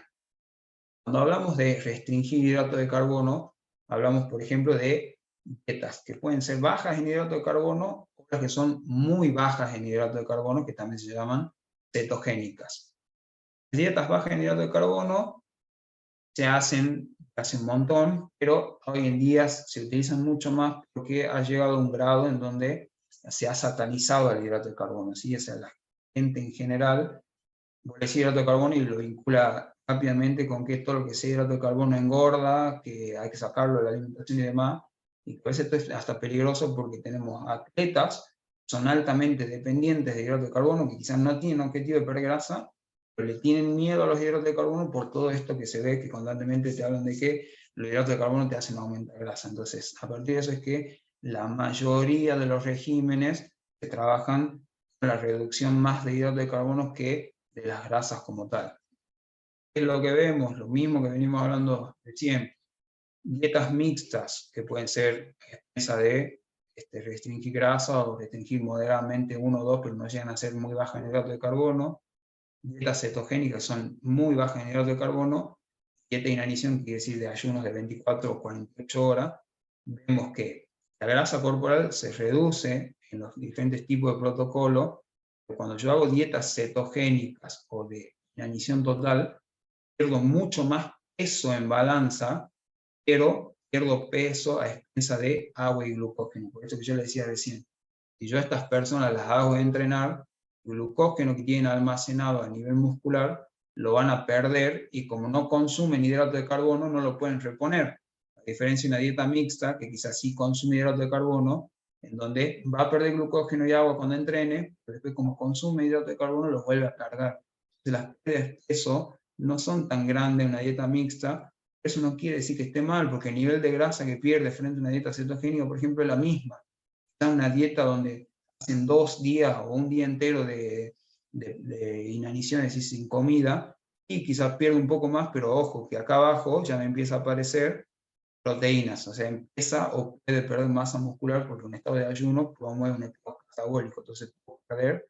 Cuando hablamos de restringir hidratos de carbono, hablamos, por ejemplo, de dietas que pueden ser bajas en hidratos de carbono o que son muy bajas en hidrato de carbono, que también se llaman cetogénicas. Las dietas bajas en hidrato de carbono se hacen hace un montón, pero hoy en día se utilizan mucho más porque ha llegado a un grado en donde se ha satanizado el hidrato de carbono. ¿Sí? O sea, la gente en general vuelve hidrato de carbono y lo vincula rápidamente con que todo lo que sea hidrato de carbono engorda, que hay que sacarlo de la alimentación y demás. Y a veces esto es hasta peligroso porque tenemos atletas que son altamente dependientes de hidrato de carbono, que quizás no tienen objetivo de perder grasa, pero le tienen miedo a los hidratos de carbono por todo esto que se ve, que constantemente te hablan de que los hidratos de carbono te hacen aumentar grasa. Entonces, a partir de eso es que la mayoría de los regímenes se trabajan con la reducción más de hidratos de carbono que de las grasas como tal. ¿Qué es lo que vemos? Lo mismo que venimos hablando recién. Dietas mixtas, que pueden ser esa de restringir grasa o restringir moderadamente 1 o 2, pero no llegan a ser muy bajas en hidratos de carbono. Dietas cetogénicas son muy bajas en hidratos de carbono. Dieta de inanición, quiere decir de ayunos de 24 o 48 horas. Vemos que la grasa corporal se reduce en los diferentes tipos de protocolos. Cuando yo hago dietas cetogénicas o de inanición total, pierdo mucho más peso en balanza, pero pierdo peso a expensa de agua y glucógeno. Por eso que yo le decía recién, si yo a estas personas las hago entrenar, el glucógeno que tienen almacenado a nivel muscular lo van a perder y como no consumen hidrato de carbono no lo pueden reponer. A diferencia de una dieta mixta, que quizás sí consume hidrato de carbono, en donde va a perder glucógeno y agua cuando entrene, pero después como consume hidrato de carbono los vuelve a cargar. Entonces las pérdidas de peso no son tan grandes en una dieta mixta. Eso no quiere decir que esté mal, porque el nivel de grasa que pierde frente a una dieta cetogénica, por ejemplo, es la misma. Está una dieta donde hacen 2 días o un día entero de inanición, es decir, sin comida, y quizás pierde un poco más, pero ojo, que acá abajo ya me empieza a aparecer proteínas, o sea, empieza o puede perder masa muscular porque un estado de ayuno promueve un estado catabólico, entonces puedo perder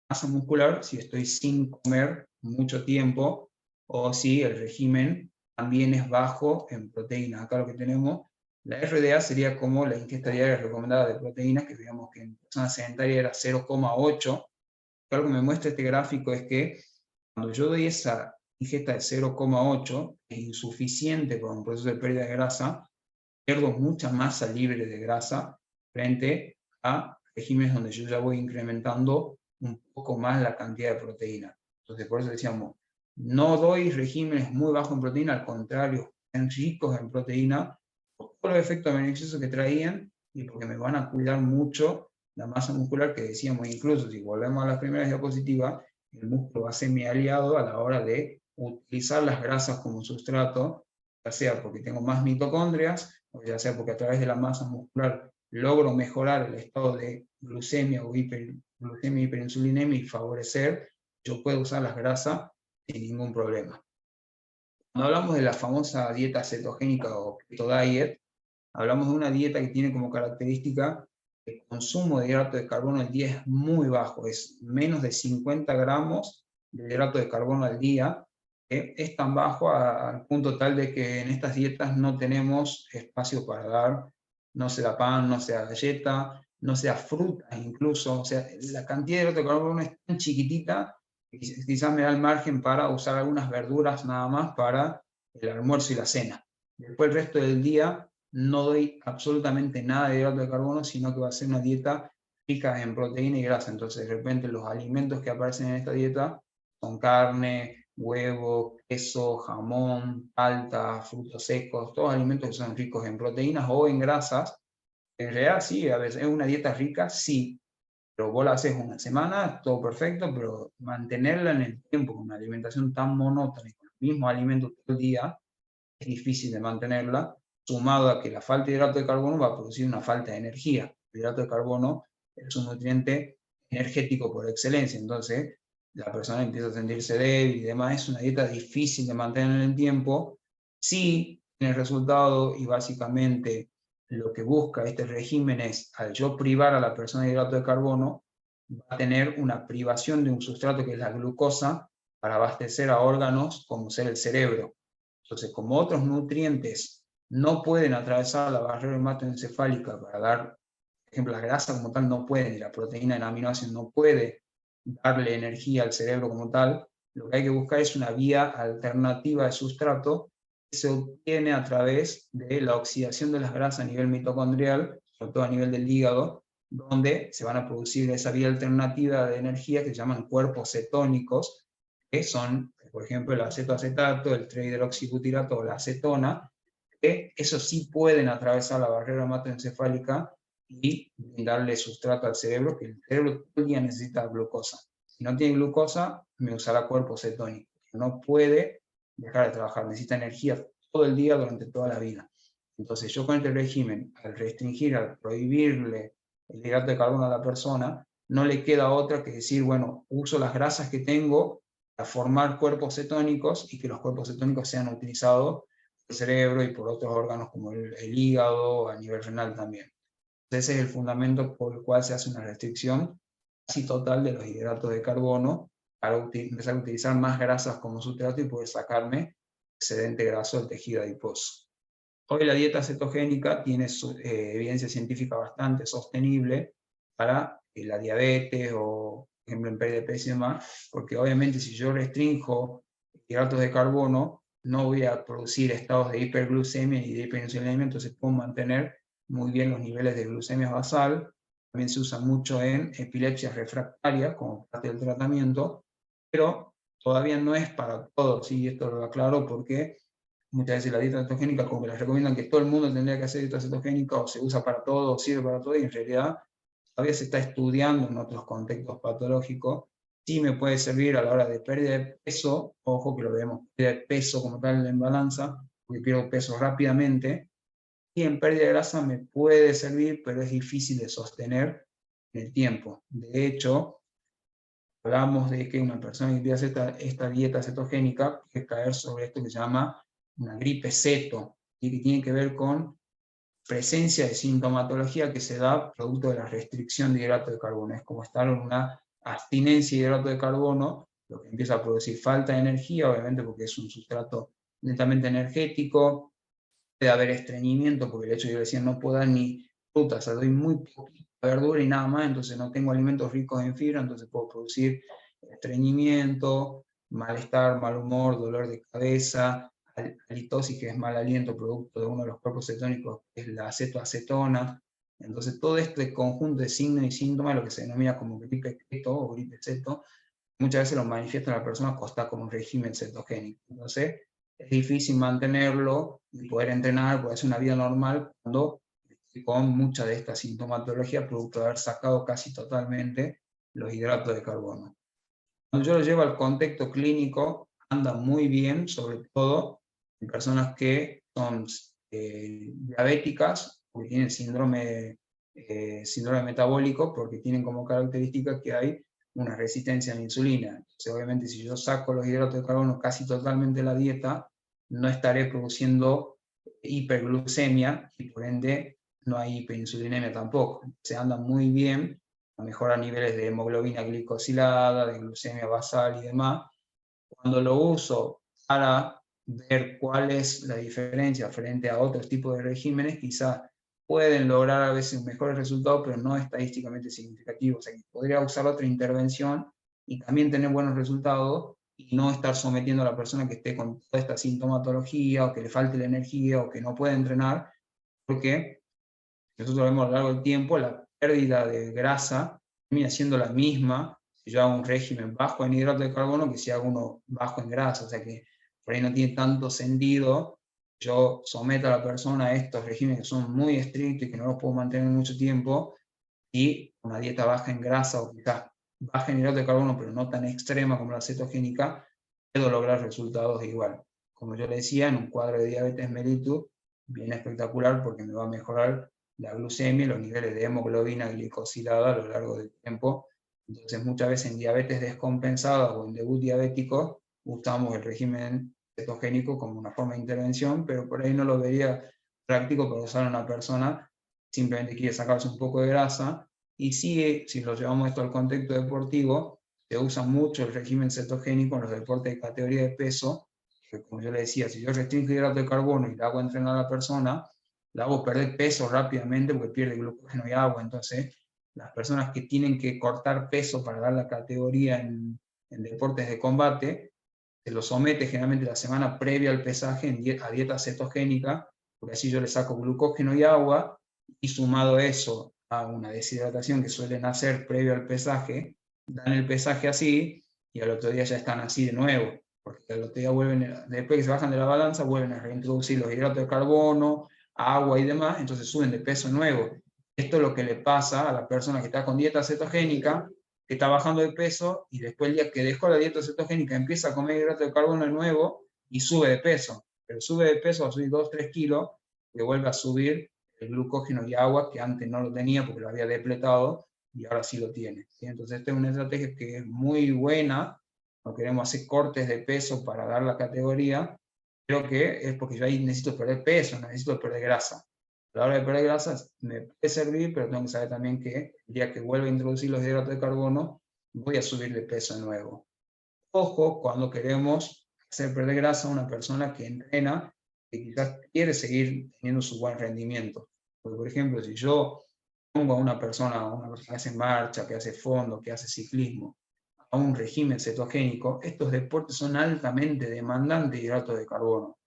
masa muscular si estoy sin comer mucho tiempo o si el régimen también es bajo en proteínas. Acá lo que tenemos, la RDA sería como la ingesta diaria recomendada de proteínas, que digamos que en personas sedentarias era 0,8. Algo que me muestra este gráfico es que cuando yo doy esa ingesta de 0,8, es insuficiente para un proceso de pérdida de grasa, pierdo mucha masa libre de grasa frente a regímenes donde yo ya voy incrementando un poco más la cantidad de proteína. Entonces, por eso decíamos, no doy regímenes muy bajos en proteína, al contrario, están ricos en proteína, por todos los efectos beneficiosos que traían y porque me van a cuidar mucho la masa muscular, que decíamos, incluso si volvemos a las primeras diapositivas, el músculo va a ser mi aliado a la hora de utilizar las grasas como sustrato, ya sea porque tengo más mitocondrias, o ya sea porque a través de la masa muscular logro mejorar el estado de glucemia o glucemia hiperinsulinemia y favorecer, yo puedo usar las grasas sin ningún problema. Cuando hablamos de la famosa dieta cetogénica o keto diet, hablamos de una dieta que tiene como característica el consumo de hidrato de carbono al día es muy bajo, es menos de 50 gramos de hidrato de carbono al día. Es tan bajo al punto tal de que en estas dietas no tenemos espacio para dar, no sea pan, no sea galleta, no sea fruta incluso. O sea, la cantidad de hidrato de carbono es tan chiquitita que quizás me da el margen para usar algunas verduras nada más para el almuerzo y la cena. Después el resto del día no doy absolutamente nada de hidrato de carbono, sino que va a ser una dieta rica en proteína y grasa. Entonces, de repente, los alimentos que aparecen en esta dieta son carne, huevo, queso, jamón, palta, frutos secos, todos alimentos que son ricos en proteínas o en grasas. En realidad, sí, a veces es una dieta rica, sí, pero vos la haces una semana, todo perfecto, pero mantenerla en el tiempo con una alimentación tan monótona y con los mismos alimentos todo el día, es difícil de mantenerla, sumado a que la falta de hidrato de carbono va a producir una falta de energía. El hidrato de carbono es un nutriente energético por excelencia, entonces la persona empieza a sentirse débil y demás. Es una dieta difícil de mantener en el tiempo. Sí tiene resultado y básicamente lo que busca este régimen es, al yo privar a la persona de hidrato de carbono, va a tener una privación de un sustrato que es la glucosa para abastecer a órganos como ser el cerebro. Entonces, como otros nutrientes no pueden atravesar la barrera hematoencefálica para dar ejemplo, la grasa como tal no puede, ni la proteína en aminoácidos no puede darle energía al cerebro como tal. Lo que hay que buscar es una vía alternativa de sustrato que se obtiene a través de la oxidación de las grasas a nivel mitocondrial, sobre todo a nivel del hígado, donde se van a producir esa vía alternativa de energía que se llaman cuerpos cetónicos, que son, por ejemplo, el acetoacetato, el trihidroxibutirato o la acetona, que eso sí pueden atravesar la barrera hematoencefálica y darle sustrato al cerebro, que el cerebro todo el día necesita glucosa. Si no tiene glucosa, me usará cuerpo cetónico. No puede dejar de trabajar, necesita energía todo el día durante toda la vida. Entonces yo con este régimen, al restringir, al prohibirle el hidrato de carbono a la persona, no le queda otra que decir, bueno, uso las grasas que tengo para formar cuerpos cetónicos y que los cuerpos cetónicos sean utilizados por el cerebro y por otros órganos como el hígado, a nivel renal también. Ese es el fundamento por el cual se hace una restricción casi total de los hidratos de carbono para empezar a utilizar más grasas como sustrato y poder sacarme excedente graso del tejido adiposo. Hoy la dieta cetogénica tiene evidencia científica bastante sostenible para la diabetes o, por ejemplo, en pérdida de peso y demás, porque obviamente si yo restringo hidratos de carbono, no voy a producir estados de hiperglucemia y de hiperinsulinemia, entonces puedo mantener muy bien los niveles de glucemia basal. También se usa mucho en epilepsias refractarias como parte del tratamiento, pero todavía no es para todos, y esto lo aclaro porque muchas veces la dieta cetogénica, como que les recomiendan que todo el mundo tendría que hacer dieta cetogénica, o se usa para todo, o sirve para todo, y en realidad todavía se está estudiando en otros contextos patológicos. Sí me puede servir a la hora de pérdida de peso, ojo que lo vemos, pérdida de peso como tal en balanza, porque pierdo peso rápidamente, y en pérdida de grasa me puede servir, pero es difícil de sostener en el tiempo. De hecho, hablamos de que una persona que quiere hacer esta dieta cetogénica puede caer sobre esto que se llama una gripe ceto, y que tiene que ver con presencia de sintomatología que se da producto de la restricción de hidrato de carbono. Es como estar en una abstinencia de hidrato de carbono, lo que empieza a producir falta de energía, obviamente porque es un sustrato netamente energético, puede haber estreñimiento, porque el hecho de yo decir no puedo dar ni frutas, o sea, doy muy poquita verdura y nada más, entonces no tengo alimentos ricos en fibra, entonces puedo producir estreñimiento, malestar, mal humor, dolor de cabeza, halitosis, que es mal aliento, producto de uno de los cuerpos cetónicos, que es la acetoacetona. Entonces, todo este conjunto de signos y síntomas, lo que se denomina como gripe keto o gripe ceto, muchas veces lo manifiesta la persona cuando está con un régimen cetogénico. Entonces, es difícil mantenerlo y poder entrenar, poder hacer una vida normal cuando con mucha de esta sintomatología, producto de haber sacado casi totalmente los hidratos de carbono. Cuando yo lo llevo al contexto clínico, anda muy bien, sobre todo en personas que son diabéticas, porque tienen síndrome metabólico, porque tienen como característica que hay una resistencia a la insulina. Entonces, obviamente, si yo saco los hidratos de carbono casi totalmente de la dieta, no estaré produciendo hiperglucemia y por ende no hay hiperinsulinemia tampoco. Se anda muy bien, mejora niveles de hemoglobina glicosilada, de glucemia basal y demás. Cuando lo uso para ver cuál es la diferencia frente a otros tipos de regímenes, quizás pueden lograr a veces mejores resultados, pero no estadísticamente significativos. O sea, que podría usar otra intervención y también tener buenos resultados y no estar sometiendo a la persona que esté con toda esta sintomatología o que le falte la energía o que no pueda entrenar, porque nosotros vemos a lo largo del tiempo la pérdida de grasa termina siendo la misma si yo hago un régimen bajo en hidrato de carbono que si hago uno bajo en grasa. O sea que por ahí no tiene tanto sentido yo someto a la persona a estos regímenes que son muy estrictos y que no los puedo mantener mucho tiempo, y una dieta baja en grasa o quizás baja en hidrato de carbono pero no tan extrema como la cetogénica, puedo lograr resultados igual. Como yo le decía, en un cuadro de diabetes mellitus, bien espectacular porque me va a mejorar la glucemia y los niveles de hemoglobina glicosilada a lo largo del tiempo. Entonces, muchas veces en diabetes descompensada o en debut diabético, usamos el régimen cetogénico como una forma de intervención, pero por ahí no lo vería práctico para usar a una persona que simplemente quiere sacarse un poco de grasa. Y sí, si lo llevamos esto al contexto deportivo, se usa mucho el régimen cetogénico en los deportes de categoría de peso, que como yo le decía, si yo restringo hidrato de carbono y le hago entrenar a la persona, la hago perder peso rápidamente porque pierde glucógeno y agua. Entonces, las personas que tienen que cortar peso para dar la categoría en deportes de combate, se lo somete generalmente la semana previa al pesaje a dieta cetogénica, porque así yo le saco glucógeno y agua, y sumado eso a una deshidratación que suelen hacer previo al pesaje, dan el pesaje así, y al otro día ya están así de nuevo, porque al otro día vuelven, después que se bajan de la balanza, vuelven a reintroducir los hidratos de carbono, agua y demás, entonces suben de peso nuevo. Esto es lo que le pasa a la persona que está con dieta cetogénica, que está bajando de peso, y después el día que dejó la dieta cetogénica empieza a comer hidrato de carbono de nuevo y sube de peso. Pero sube de peso, va a subir 2-3 kilos, y vuelve a subir el glucógeno y agua que antes no lo tenía porque lo había depletado y ahora sí lo tiene. ¿Sí? Entonces esta es una estrategia que es muy buena, no queremos hacer cortes de peso para dar la categoría, creo que es porque yo ahí necesito perder peso, necesito perder grasa. A la hora de perder grasas me puede servir, pero tengo que saber también que el día que vuelva a introducir los hidratos de carbono, voy a subir de peso de nuevo. Ojo cuando queremos hacer perder grasa a una persona que entrena, que quizás quiere seguir teniendo su buen rendimiento. Porque, por ejemplo, si yo pongo a una persona que hace marcha, que hace fondo, que hace ciclismo, a un régimen cetogénico, estos deportes son altamente demandantes de hidratos de carbono.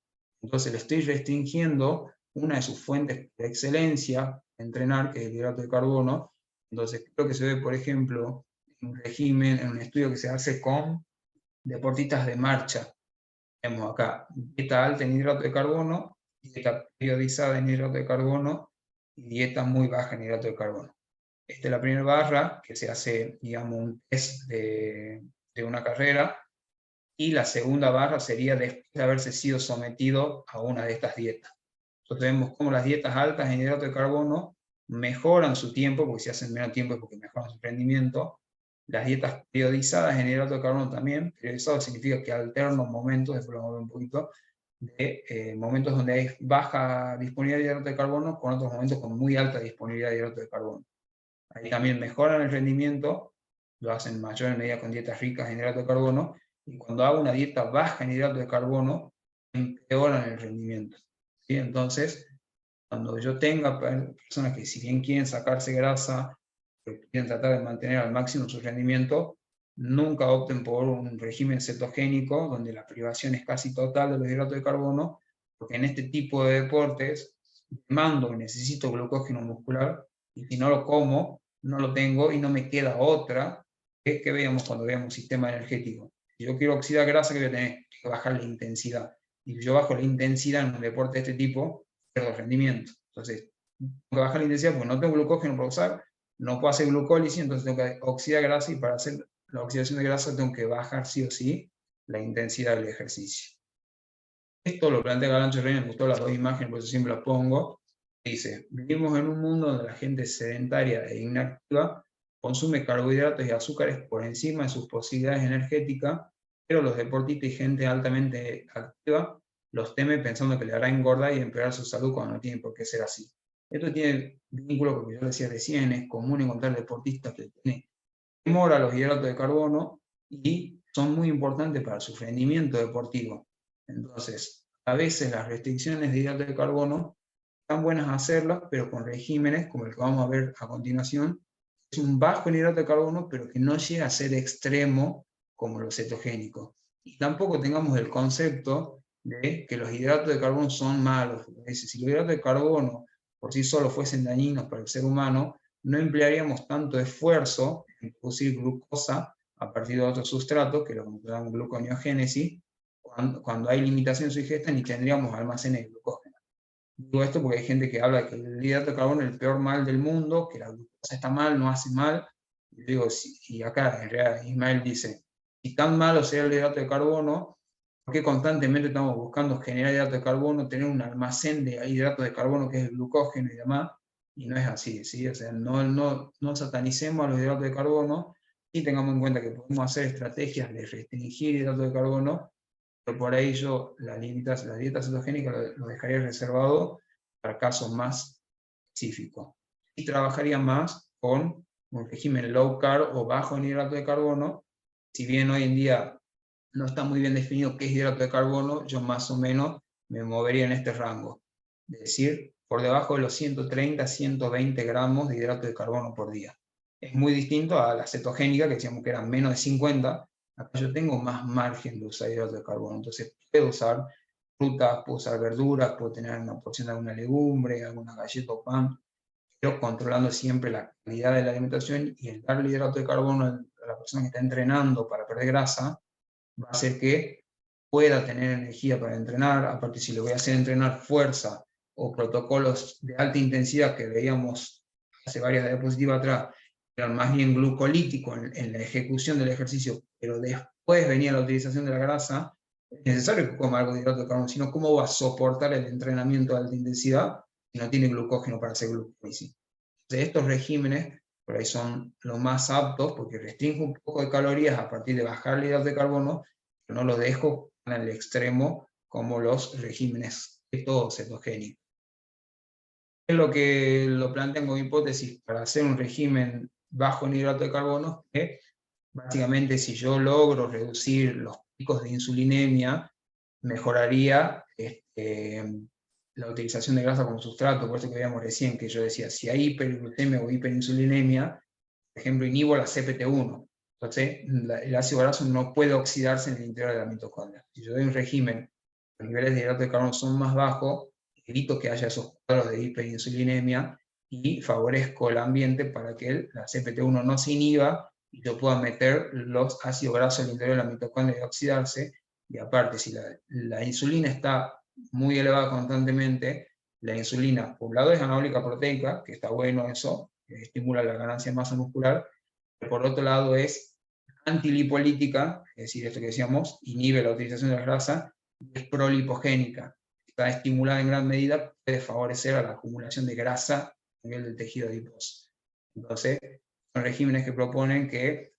Entonces le estoy restringiendo una de sus fuentes de excelencia de entrenar, que es el hidrato de carbono. Entonces creo que se ve, por ejemplo, en un régimen, en un estudio que se hace con deportistas de marcha. Tenemos acá dieta alta en hidrato de carbono, dieta periodizada en hidrato de carbono y dieta muy baja en hidrato de carbono. Esta es la primera barra que se hace, digamos, un test de una carrera, y la segunda barra sería después de haberse sido sometido a una de estas dietas. Entonces vemos cómo las dietas altas en hidrato de carbono mejoran su tiempo, porque si hacen menos tiempo es porque mejoran su rendimiento. Las dietas periodizadas en hidrato de carbono también, periodizado significa que alterno momentos, después lo vamos a ver un poquito, de momentos donde hay baja disponibilidad de hidrato de carbono con otros momentos con muy alta disponibilidad de hidrato de carbono. Ahí también mejoran el rendimiento, lo hacen en mayor medida con dietas ricas en hidrato de carbono, y cuando hago una dieta baja en hidrato de carbono, empeoran el rendimiento. ¿Sí? Entonces, cuando yo tenga personas que si bien quieren sacarse grasa, pero quieren tratar de mantener al máximo su rendimiento, nunca opten por un régimen cetogénico donde la privación es casi total de los hidratos de carbono, porque en este tipo de deportes demando, necesito glucógeno muscular, y si no lo como, no lo tengo y no me queda otra. Que veíamos cuando veíamos sistema energético. Si yo quiero oxidar grasa, que voy a tener que bajar la intensidad. Y si yo bajo la intensidad en un deporte de este tipo, pierdo rendimiento. Entonces, tengo que bajar la intensidad porque no tengo glucógeno para usar, no puedo hacer glucólisis, entonces tengo que oxidar grasa, y para hacer la oxidación de grasa tengo que bajar sí o sí la intensidad del ejercicio. Esto lo plantea Galancho Reina, me gustó las dos imágenes, por eso siempre las pongo. Dice, vivimos en un mundo donde la gente sedentaria e inactiva consume carbohidratos y azúcares por encima de sus posibilidades energéticas, pero los deportistas y gente altamente activa los teme pensando que le hará engordar y empeorar su salud cuando no tiene por qué ser así. Esto tiene vínculo con lo que yo decía recién, es común encontrar deportistas que tienen temor a los hidratos de carbono y son muy importantes para su rendimiento deportivo. Entonces, a veces las restricciones de hidratos de carbono están buenas hacerlas, pero con regímenes como el que vamos a ver a continuación, es un bajo en hidrato de carbono, pero que no llega a ser extremo como los cetogénicos. Y tampoco tengamos el concepto de que los hidratos de carbono son malos. Es decir, si los hidratos de carbono por sí solos fuesen dañinos para el ser humano, no emplearíamos tanto esfuerzo en producir glucosa a partir de otros sustratos, que lo que llamamos gluconeogénesis, cuando hay limitación en su ingesta, ni tendríamos almacenes de glucógeno. Digo esto porque hay gente que habla de que el hidrato de carbono es el peor mal del mundo, que la glucosa está mal, no hace mal. Y digo, y acá en realidad Ismael dice, si tan malo sea el hidrato de carbono, ¿por qué constantemente estamos buscando generar hidrato de carbono, tener un almacén de hidratos de carbono que es el glucógeno y demás? Y no es así, ¿sí? O sea, no satanicemos a los hidratos de carbono, y tengamos en cuenta que podemos hacer estrategias de restringir hidratos de carbono, pero por ahí yo la dieta cetogénica lo dejaría reservado para casos más específicos. Y trabajaría más con un régimen low carb o bajo en hidrato de carbono. Si bien hoy en día no está muy bien definido qué es hidrato de carbono, yo más o menos me movería en este rango. Es decir, por debajo de los 130, 120 gramos de hidrato de carbono por día. Es muy distinto a la cetogénica, que decíamos que eran menos de 50. Acá yo tengo más margen de usar hidrato de carbono, entonces puedo usar frutas, puedo usar verduras, puedo tener una porción de alguna legumbre, alguna galleta o pan, pero controlando siempre la calidad de la alimentación, y el darle hidrato de carbono a la persona que está entrenando para perder grasa va a hacer que pueda tener energía para entrenar. Aparte, si le voy a hacer entrenar fuerza o protocolos de alta intensidad que veíamos hace varias diapositivas atrás, eran más bien glucolíticos en la ejecución del ejercicio, pero después venía la utilización de la grasa, es necesario que coma algo de hidrato de carbono, sino cómo va a soportar el entrenamiento de alta intensidad si no tiene glucógeno para hacer glucólisis. Entonces, estos regímenes por ahí son los más aptos porque restringo un poco de calorías a partir de bajar el hidrato de carbono, pero no lo dejo en el extremo como los regímenes keto o cetogénicos. Es lo que lo plantean como hipótesis para hacer un régimen bajo en hidrato de carbono, que básicamente si yo logro reducir los picos de insulinemia, mejoraría la utilización de grasa como sustrato. Por eso que veíamos recién que yo decía, si hay hiperglucemia o hiperinsulinemia, por ejemplo, inhibo la CPT1. Entonces, el ácido graso no puede oxidarse en el interior de la mitocondria. Si yo doy un régimen, los niveles de hidrato de carbono son más bajos, evito que haya esos cuadros de hiperinsulinemia y favorezco el ambiente para que la CPT1 no se inhiba y yo pueda meter los ácidos grasos al interior de la mitocondria y oxidarse. Y aparte, si la insulina está muy elevada constantemente, la insulina, por un lado, es anabólica proteica, que está bueno eso, que estimula la ganancia de masa muscular, pero por otro lado es antilipolítica, es decir, esto que decíamos, inhibe la utilización de la grasa, y es prolipogénica, está estimulada en gran medida, puede favorecer a la acumulación de grasa a nivel del tejido adiposo. Entonces, son regímenes que proponen que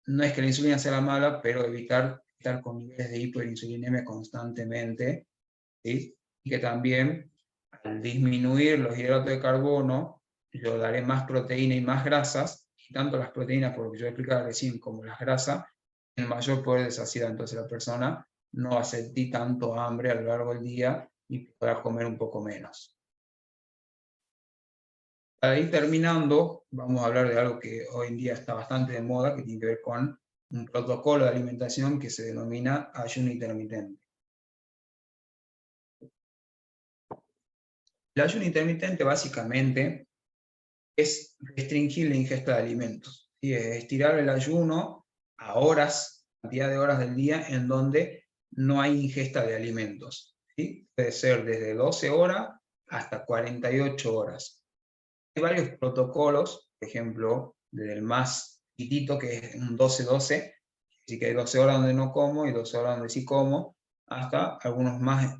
no es que la insulina sea la mala, pero evitar estar con niveles de hiperinsulinemia constantemente, ¿sí? Y que también al disminuir los hidratos de carbono, yo daré más proteína y más grasas, y tanto las proteínas, por lo que yo explicaba recién, como las grasas, el mayor poder de saciedad. Entonces la persona no va a sentir tanto hambre a lo largo del día y podrá comer un poco menos. Para ir terminando, vamos a hablar de algo que hoy en día está bastante de moda, que tiene que ver con un protocolo de alimentación que se denomina ayuno intermitente. El ayuno intermitente básicamente es restringir la ingesta de alimentos, ¿sí? Es estirar el ayuno a horas, cantidad de horas del día en donde no hay ingesta de alimentos, ¿sí? Puede ser desde 12 horas hasta 48 horas. Hay varios protocolos, por ejemplo, desde el más chiquitito, que es un 12-12, así que hay 12 horas donde no como y 12 horas donde sí como, hasta algunos más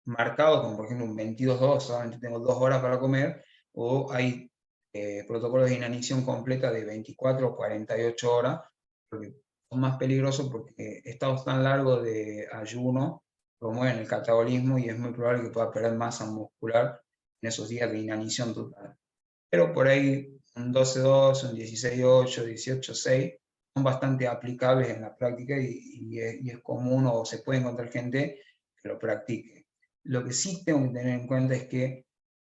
marcados, como por ejemplo un 22-2, solamente tengo 2 horas para comer, o hay protocolos de inanición completa de 24 o 48 horas, porque son más peligrosos porque estados tan largos de ayuno promueven el catabolismo y es muy probable que pueda perder masa muscular en esos días de inanición total. Pero por ahí un 12-2, un 16-8, 18-6 son bastante aplicables en la práctica y es común o se puede encontrar gente que lo practique. Lo que sí tengo que tener en cuenta es que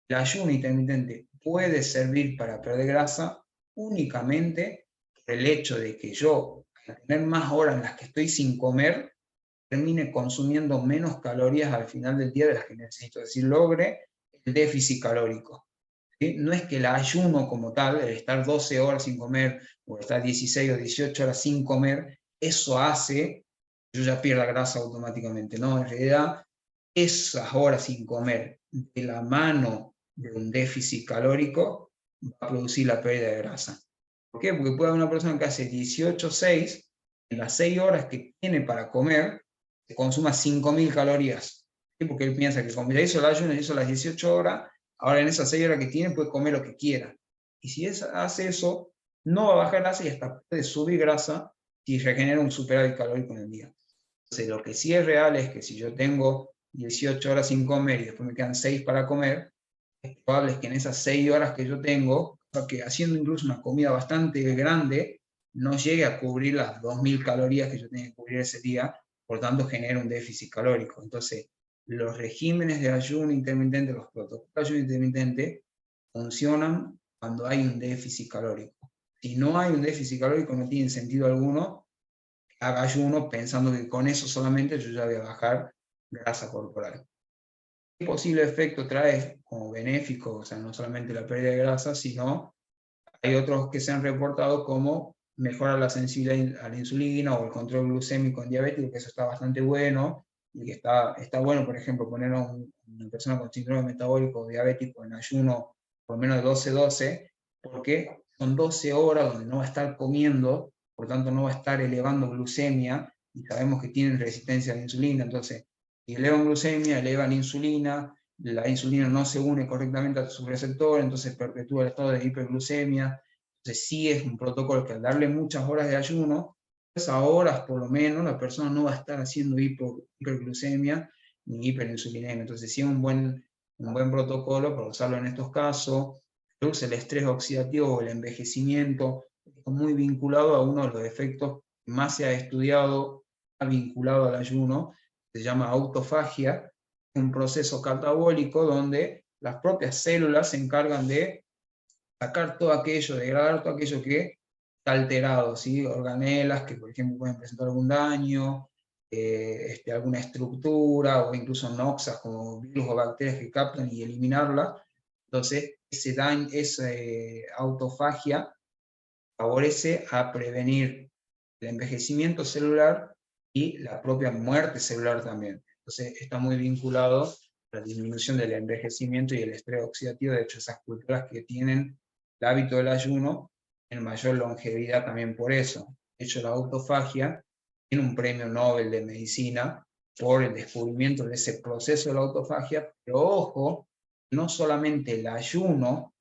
el ayuno intermitente puede servir para perder grasa únicamente por el hecho de que yo, al tener más horas en las que estoy sin comer, termine consumiendo menos calorías al final del día de las que necesito, es decir, logre el déficit calórico. ¿Sí? No es que el ayuno como tal, el estar 12 horas sin comer o estar 16 o 18 horas sin comer, eso hace que yo ya pierda grasa automáticamente. No, en realidad esas horas sin comer de la mano de un déficit calórico va a producir la pérdida de grasa. ¿Por qué? Porque puede haber una persona que hace 18-6, en las 6 horas que tiene para comer, se consuma 5.000 calorías. ¿Sí? Porque él piensa que como ya hizo el ayuno, hizo las 18 horas, ahora en esas 6 horas que tiene puede comer lo que quiera. Y si hace eso, no va a bajar grasa y hasta puede subir grasa si regenera un superávit calórico en el día. Entonces, lo que sí es real es que si yo tengo 18 horas sin comer y después me quedan 6 para comer, es probable que en esas 6 horas que yo tengo, que haciendo incluso una comida bastante grande, no llegue a cubrir las 2.000 calorías que yo tengo que cubrir ese día, por tanto genera un déficit calórico. Entonces, los regímenes de ayuno intermitente, los protocolos de ayuno intermitente, funcionan cuando hay un déficit calórico. Si no hay un déficit calórico, no tiene sentido alguno que haga ayuno pensando que con eso solamente yo ya voy a bajar grasa corporal. ¿Qué posible efecto trae como benéfico? O sea, no solamente la pérdida de grasa, sino hay otros que se han reportado como mejora la sensibilidad a la insulina o el control glucémico en diabético, que eso está bastante bueno, y que está bueno, por ejemplo, poner a una persona con síndrome metabólico diabético en ayuno por lo menos de 12-12, porque son 12 horas donde no va a estar comiendo, por tanto no va a estar elevando glucemia, y sabemos que tienen resistencia a la insulina, entonces, si elevan glucemia, elevan insulina, la insulina no se une correctamente a su receptor, entonces perpetúa el estado de hiperglucemia. Entonces sí es un protocolo que al darle muchas horas de ayuno, esas horas por lo menos la persona no va a estar haciendo hiperglucemia ni hiperinsulinemia. Entonces sí es un buen protocolo para usarlo en estos casos. Reduce el estrés oxidativo o el envejecimiento, está muy vinculado a uno de los efectos que más se ha estudiado, vinculado al ayuno, se llama autofagia, un proceso catabólico donde las propias células se encargan de sacar todo aquello, degradar todo aquello que está alterado, ¿sí? Organelas que, por ejemplo, pueden presentar algún daño, alguna estructura, o incluso noxas como virus o bacterias que captan y eliminarla. Entonces, ese daño, esa autofagia favorece a prevenir el envejecimiento celular y la propia muerte celular también. Entonces, está muy vinculado a la disminución del envejecimiento y el estrés oxidativo. De hecho, esas culturas que tienen el hábito del ayuno tienen mayor longevidad también por eso. De hecho, la autofagia tiene un premio Nobel de medicina por el descubrimiento de ese proceso de la autofagia, pero ojo, no solamente el ayuno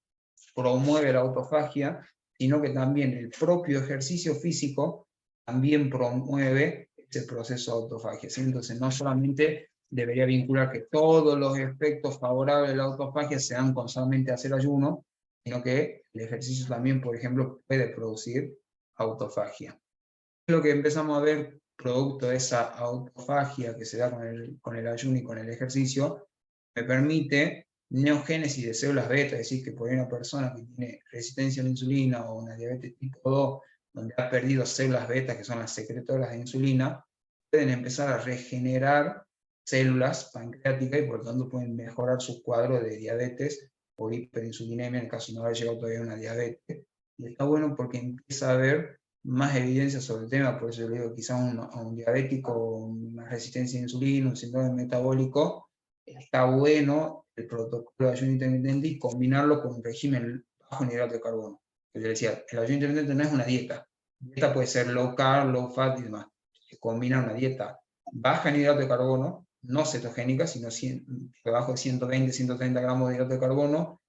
promueve la autofagia, sino que también el propio ejercicio físico también promueve ese proceso de autofagia. ¿Sí? Entonces, no solamente debería vincular que todos los efectos favorables de la autofagia se dan con solamente hacer ayuno, sino que el ejercicio también, por ejemplo, puede producir autofagia. Lo que empezamos a ver producto de esa autofagia que se da con el ayuno y con el ejercicio, me permite neogénesis de células beta, es decir, que por una persona que tiene resistencia a la insulina o una diabetes tipo 2, donde ha perdido células beta, que son las secretoras de insulina, pueden empezar a regenerar células pancreáticas y por lo tanto pueden mejorar su cuadro de diabetes o hiperinsulinemia en el caso de no haber llegado todavía a una diabetes. Y está bueno porque empieza a haber más evidencia sobre el tema, por eso yo le digo, quizás a un diabético, una resistencia a insulina, un síndrome metabólico, está bueno el protocolo de ayuno intermitente y combinarlo con un régimen bajo en hidrato de carbono. Yo decía, el ayuno intermitente no es una dieta. Dieta puede ser low carb, low fat y demás. Se combina una dieta baja en hidrato de carbono, no cetogénica, sino debajo de 120, 130 gramos de hidrato de carbono,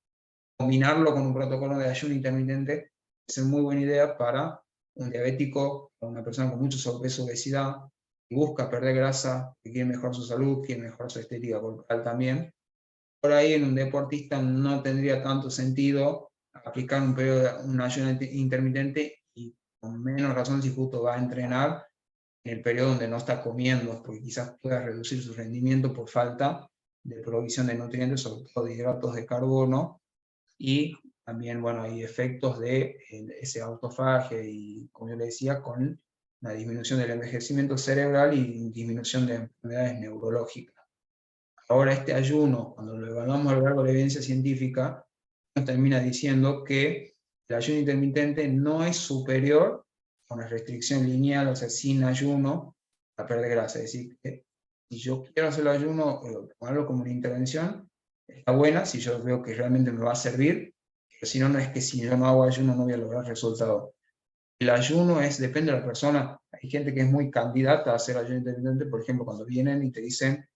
combinarlo con un protocolo de ayuno intermitente es una muy buena idea para un diabético o una persona con mucho sobrepeso, obesidad, que busca perder grasa, que quiere mejorar su salud, quiere mejorar su estética corporal también. Por ahí en un deportista no tendría tanto sentido aplicar un ayuno intermitente, y con menos razón si justo va a entrenar en el periodo donde no está comiendo, porque quizás pueda reducir su rendimiento por falta de provisión de nutrientes, sobre todo de hidratos de carbono, y también, bueno, hay efectos de ese autofagia y, como yo le decía, con la disminución del envejecimiento cerebral y disminución de enfermedades neurológicas. Ahora, este ayuno, cuando lo evaluamos a lo largo de la evidencia científica, nos termina diciendo que el ayuno intermitente no es superior a una restricción lineal, o sea, sin ayuno, a perder grasa. Es decir, que si yo quiero hacer el ayuno, tomarlo como una intervención, está buena, si yo veo que realmente me va a servir, pero si no, no es que si yo no hago ayuno no voy a lograr resultados. El ayuno depende de la persona. Hay gente que es muy candidata a hacer ayuno intermitente, por ejemplo, cuando vienen y te dicen,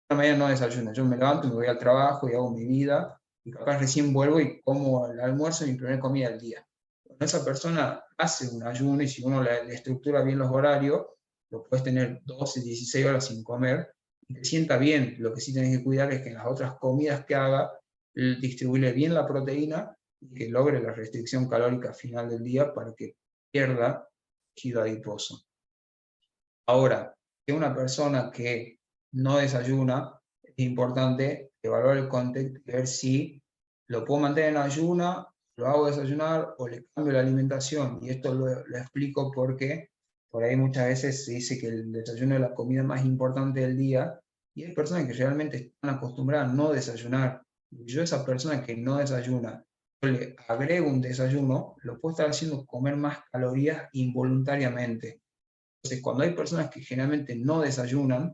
la mañana no desayuno, yo me levanto, me voy al trabajo y hago mi vida, y capaz recién vuelvo y como el almuerzo, mi primera comida del día. Cuando esa persona hace un ayuno, y si uno le estructura bien los horarios, lo puedes tener 12, 16 horas sin comer, y te sienta bien. Lo que sí tenés que cuidar es que en las otras comidas que haga, distribuirle bien la proteína y que logre la restricción calórica final del día para que pierda tejido adiposo. Ahora, que una persona que no desayuna, es importante evaluar el contexto y ver si lo puedo mantener en ayuna, lo hago desayunar o le cambio la alimentación. Y esto lo explico porque por ahí muchas veces se dice que el desayuno es la comida más importante del día y hay personas que realmente están acostumbradas a no desayunar. Yo a esa persona que no desayuna, yo le agrego un desayuno, lo puedo estar haciendo comer más calorías involuntariamente. Entonces, cuando hay personas que generalmente no desayunan,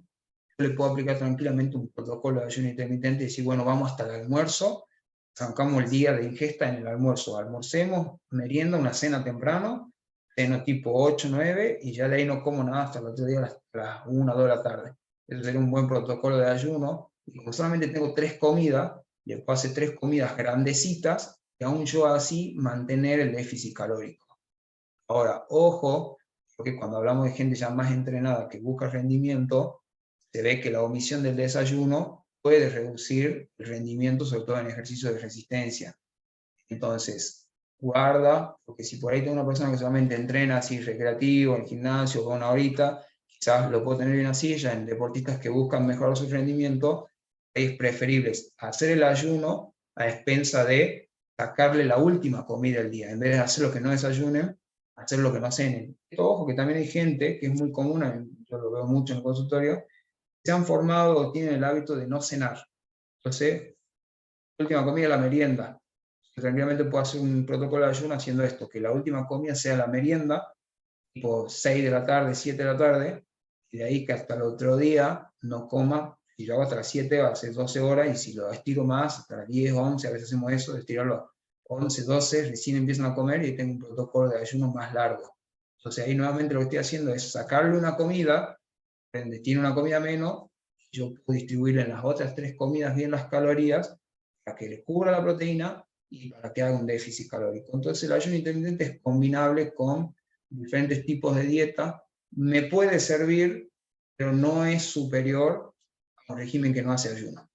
yo le puedo aplicar tranquilamente un protocolo de ayuno intermitente y decir, bueno, vamos hasta el almuerzo, arrancamos el día de ingesta en el almuerzo, almorcemos, merienda, una cena temprano, ceno tipo 8, 9, y ya de ahí no como nada hasta el otro día a las 1, 2 de la tarde. Eso sería un buen protocolo de ayuno, y como solamente tengo 3 comidas, le puedo hacer 3 comidas grandecitas, y aún yo así mantener el déficit calórico. Ahora, ojo, porque cuando hablamos de gente ya más entrenada que busca rendimiento, se ve que la omisión del desayuno puede reducir el rendimiento, sobre todo en ejercicios de resistencia. Entonces, guarda, porque si por ahí tengo una persona que solamente entrena así recreativo, en el gimnasio, con una horita, quizás lo puedo tener en una silla, en deportistas que buscan mejorar su rendimiento, es preferible hacer el ayuno a expensa de sacarle la última comida del día, en vez de hacer lo que no desayunen, hacer lo que no cenen. Esto, ojo, que también hay gente, que es muy común, yo lo veo mucho en el consultorio, se han formado o tienen el hábito de no cenar. Entonces, la última comida es la merienda. Tranquilamente puedo hacer un protocolo de ayuno haciendo esto, que la última comida sea la merienda, tipo 6 de la tarde, 7 de la tarde, y de ahí que hasta el otro día no coma. Si yo hago hasta las 7, va a ser 12 horas, y si lo estiro más, hasta las 10, 11, a veces hacemos eso, de estirarlo 11, 12, recién empiezan a comer y tengo un protocolo de ayuno más largo. Entonces ahí nuevamente lo que estoy haciendo es sacarle una comida, donde tiene una comida menos, yo puedo distribuirle en las otras 3 comidas bien las calorías, para que le cubra la proteína y para que haga un déficit calórico. Entonces el ayuno intermitente es combinable con diferentes tipos de dieta, me puede servir, pero no es superior a un régimen que no hace ayuno.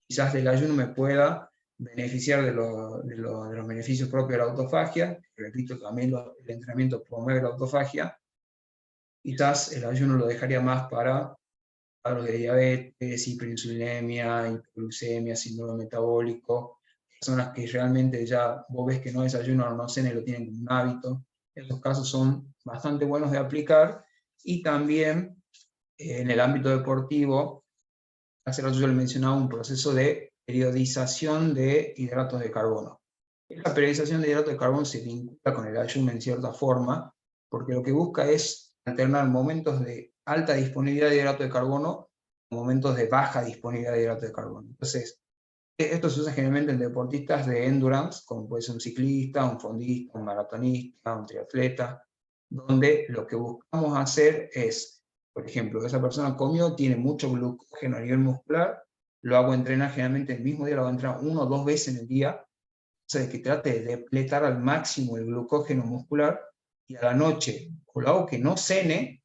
Quizás del ayuno me pueda beneficiar de los beneficios propios de la autofagia, repito, también el entrenamiento promueve la autofagia, quizás el ayuno lo dejaría más para los de diabetes, hiperinsulinemia, hipoglucemia, síndrome metabólico, personas que realmente ya vos ves que no desayunan o no cenan y lo tienen como un hábito. Esos casos son bastante buenos de aplicar. Y también en el ámbito deportivo, hace rato yo le mencionaba un proceso de periodización de hidratos de carbono. La periodización de hidratos de carbono se vincula con el ayuno en cierta forma, porque lo que busca es alternar momentos de alta disponibilidad de hidrato de carbono con momentos de baja disponibilidad de hidrato de carbono. Entonces, esto se usa generalmente en deportistas de endurance, como puede ser un ciclista, un fondista, un maratonista, un triatleta, donde lo que buscamos hacer es, por ejemplo, que esa persona comió, tiene mucho glucógeno a nivel muscular, lo hago entrenar generalmente el mismo día, lo hago entrenar 1 o 2 veces en el día, o sea, que trate de depletar al máximo el glucógeno muscular, y a la noche o lo hago que no cene,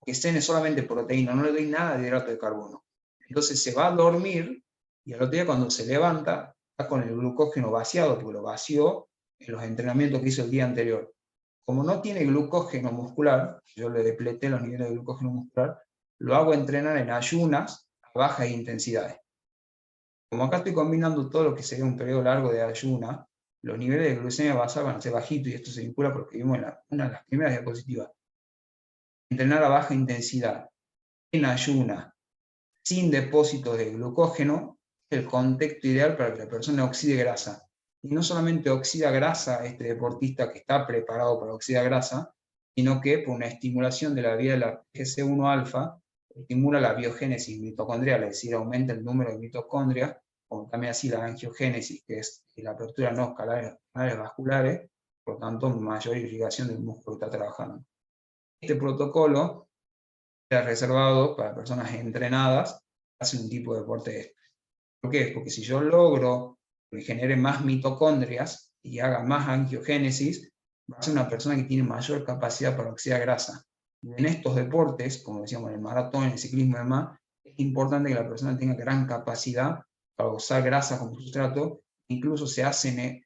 que cene solamente proteína, no le doy nada de hidrato de carbono. Entonces se va a dormir y al otro día cuando se levanta está con el glucógeno vaciado, porque lo vació en los entrenamientos que hizo el día anterior. Como no tiene glucógeno muscular, yo le depleté los niveles de glucógeno muscular, lo hago entrenar en ayunas a bajas intensidades. Como acá estoy combinando todo lo que sería un periodo largo de ayuna, los niveles de glucemia basal van a ser bajitos, y esto se vincula porque vimos en una de las primeras diapositivas. Entrenar a baja intensidad, en ayuna, sin depósitos de glucógeno, es el contexto ideal para que la persona oxide grasa. Y no solamente oxida grasa este deportista que está preparado para oxidar grasa, sino que por una estimulación de la vía de la PGC1 alfa, estimula la biogénesis mitocondrial, es decir, aumenta el número de mitocondrias, como también así la angiogénesis, que es la apertura de nuevos canales vasculares, por tanto, mayor irrigación del músculo que está trabajando. Este protocolo está reservado para personas entrenadas que hacen un tipo de deporte este. ¿Por qué? Porque si yo logro que genere más mitocondrias y haga más angiogénesis, va a ser una persona que tiene mayor capacidad para oxidar grasa. Y en estos deportes, como decíamos en el maratón, en el ciclismo y demás, es importante que la persona tenga gran capacidad para usar grasa como sustrato. Incluso se hacen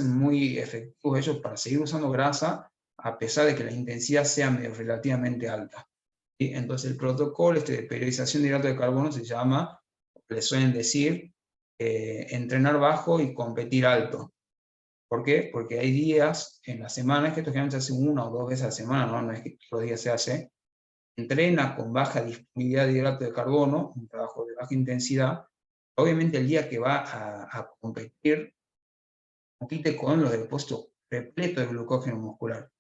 muy efectivos ellos para seguir usando grasa, a pesar de que la intensidad sea relativamente alta. ¿Sí? Entonces el protocolo de periodización de hidrato de carbono se llama le suelen decir entrenar bajo y competir alto. ¿Por qué? Porque hay días en las semanas, que esto generalmente se hace 1 o 2 veces a la semana, no es que todos los días se hace, entrena con baja disponibilidad de hidrato de carbono, un trabajo de baja intensidad. Obviamente el día que va a competir, compite con los depósitos repletos de glucógeno muscular.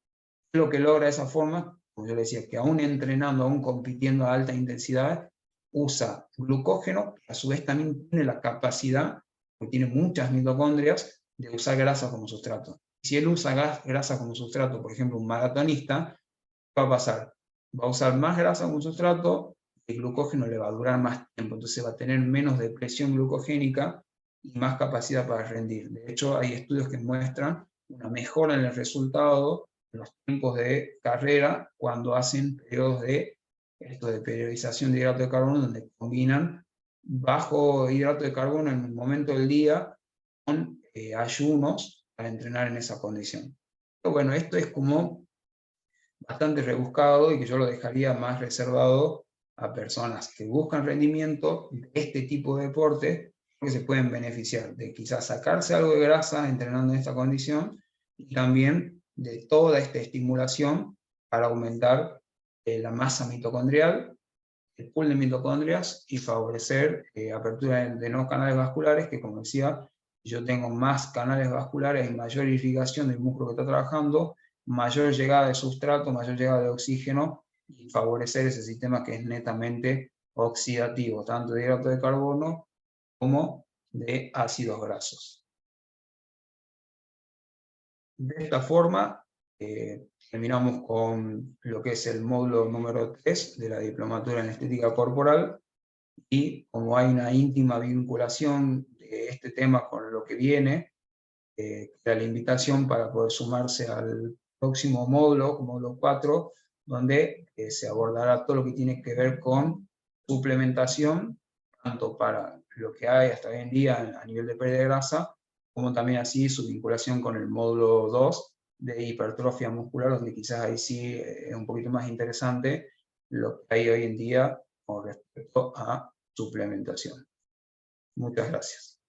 Lo que logra de esa forma, como yo le decía, que aún entrenando, aún compitiendo a alta intensidad, usa glucógeno, que a su vez también tiene la capacidad, porque tiene muchas mitocondrias, de usar grasa como sustrato. Si él usa grasa como sustrato, por ejemplo, un maratonista, ¿qué va a pasar? Va a usar más grasa como sustrato, el glucógeno le va a durar más tiempo, entonces va a tener menos depresión glucogénica y más capacidad para rendir. De hecho, hay estudios que muestran una mejora en el resultado en los tiempos de carrera cuando hacen periodos de periodización de hidrato de carbono, donde combinan bajo hidrato de carbono en un momento del día con ayunos para entrenar en esa condición. Pero bueno, esto es como bastante rebuscado y que yo lo dejaría más reservado a personas que buscan rendimiento de este tipo de deporte, que se pueden beneficiar de quizás sacarse algo de grasa entrenando en esta condición y también de toda esta estimulación para aumentar la masa mitocondrial, el pool de mitocondrias y favorecer apertura de nuevos canales vasculares, que como decía, yo tengo más canales vasculares y mayor irrigación del músculo que está trabajando, mayor llegada de sustrato, mayor llegada de oxígeno y favorecer ese sistema que es netamente oxidativo, tanto de hidrato de carbono como de ácidos grasos. De esta forma, terminamos con lo que es el módulo número 3 de la diplomatura en estética corporal, y como hay una íntima vinculación de este tema con lo que viene, la invitación para poder sumarse al próximo módulo, módulo 4, donde se abordará todo lo que tiene que ver con suplementación, tanto para lo que hay hasta hoy en día a nivel de pérdida de grasa, como también así su vinculación con el módulo 2 de hipertrofia muscular, donde quizás ahí sí es un poquito más interesante lo que hay hoy en día con respecto a suplementación. Muchas gracias.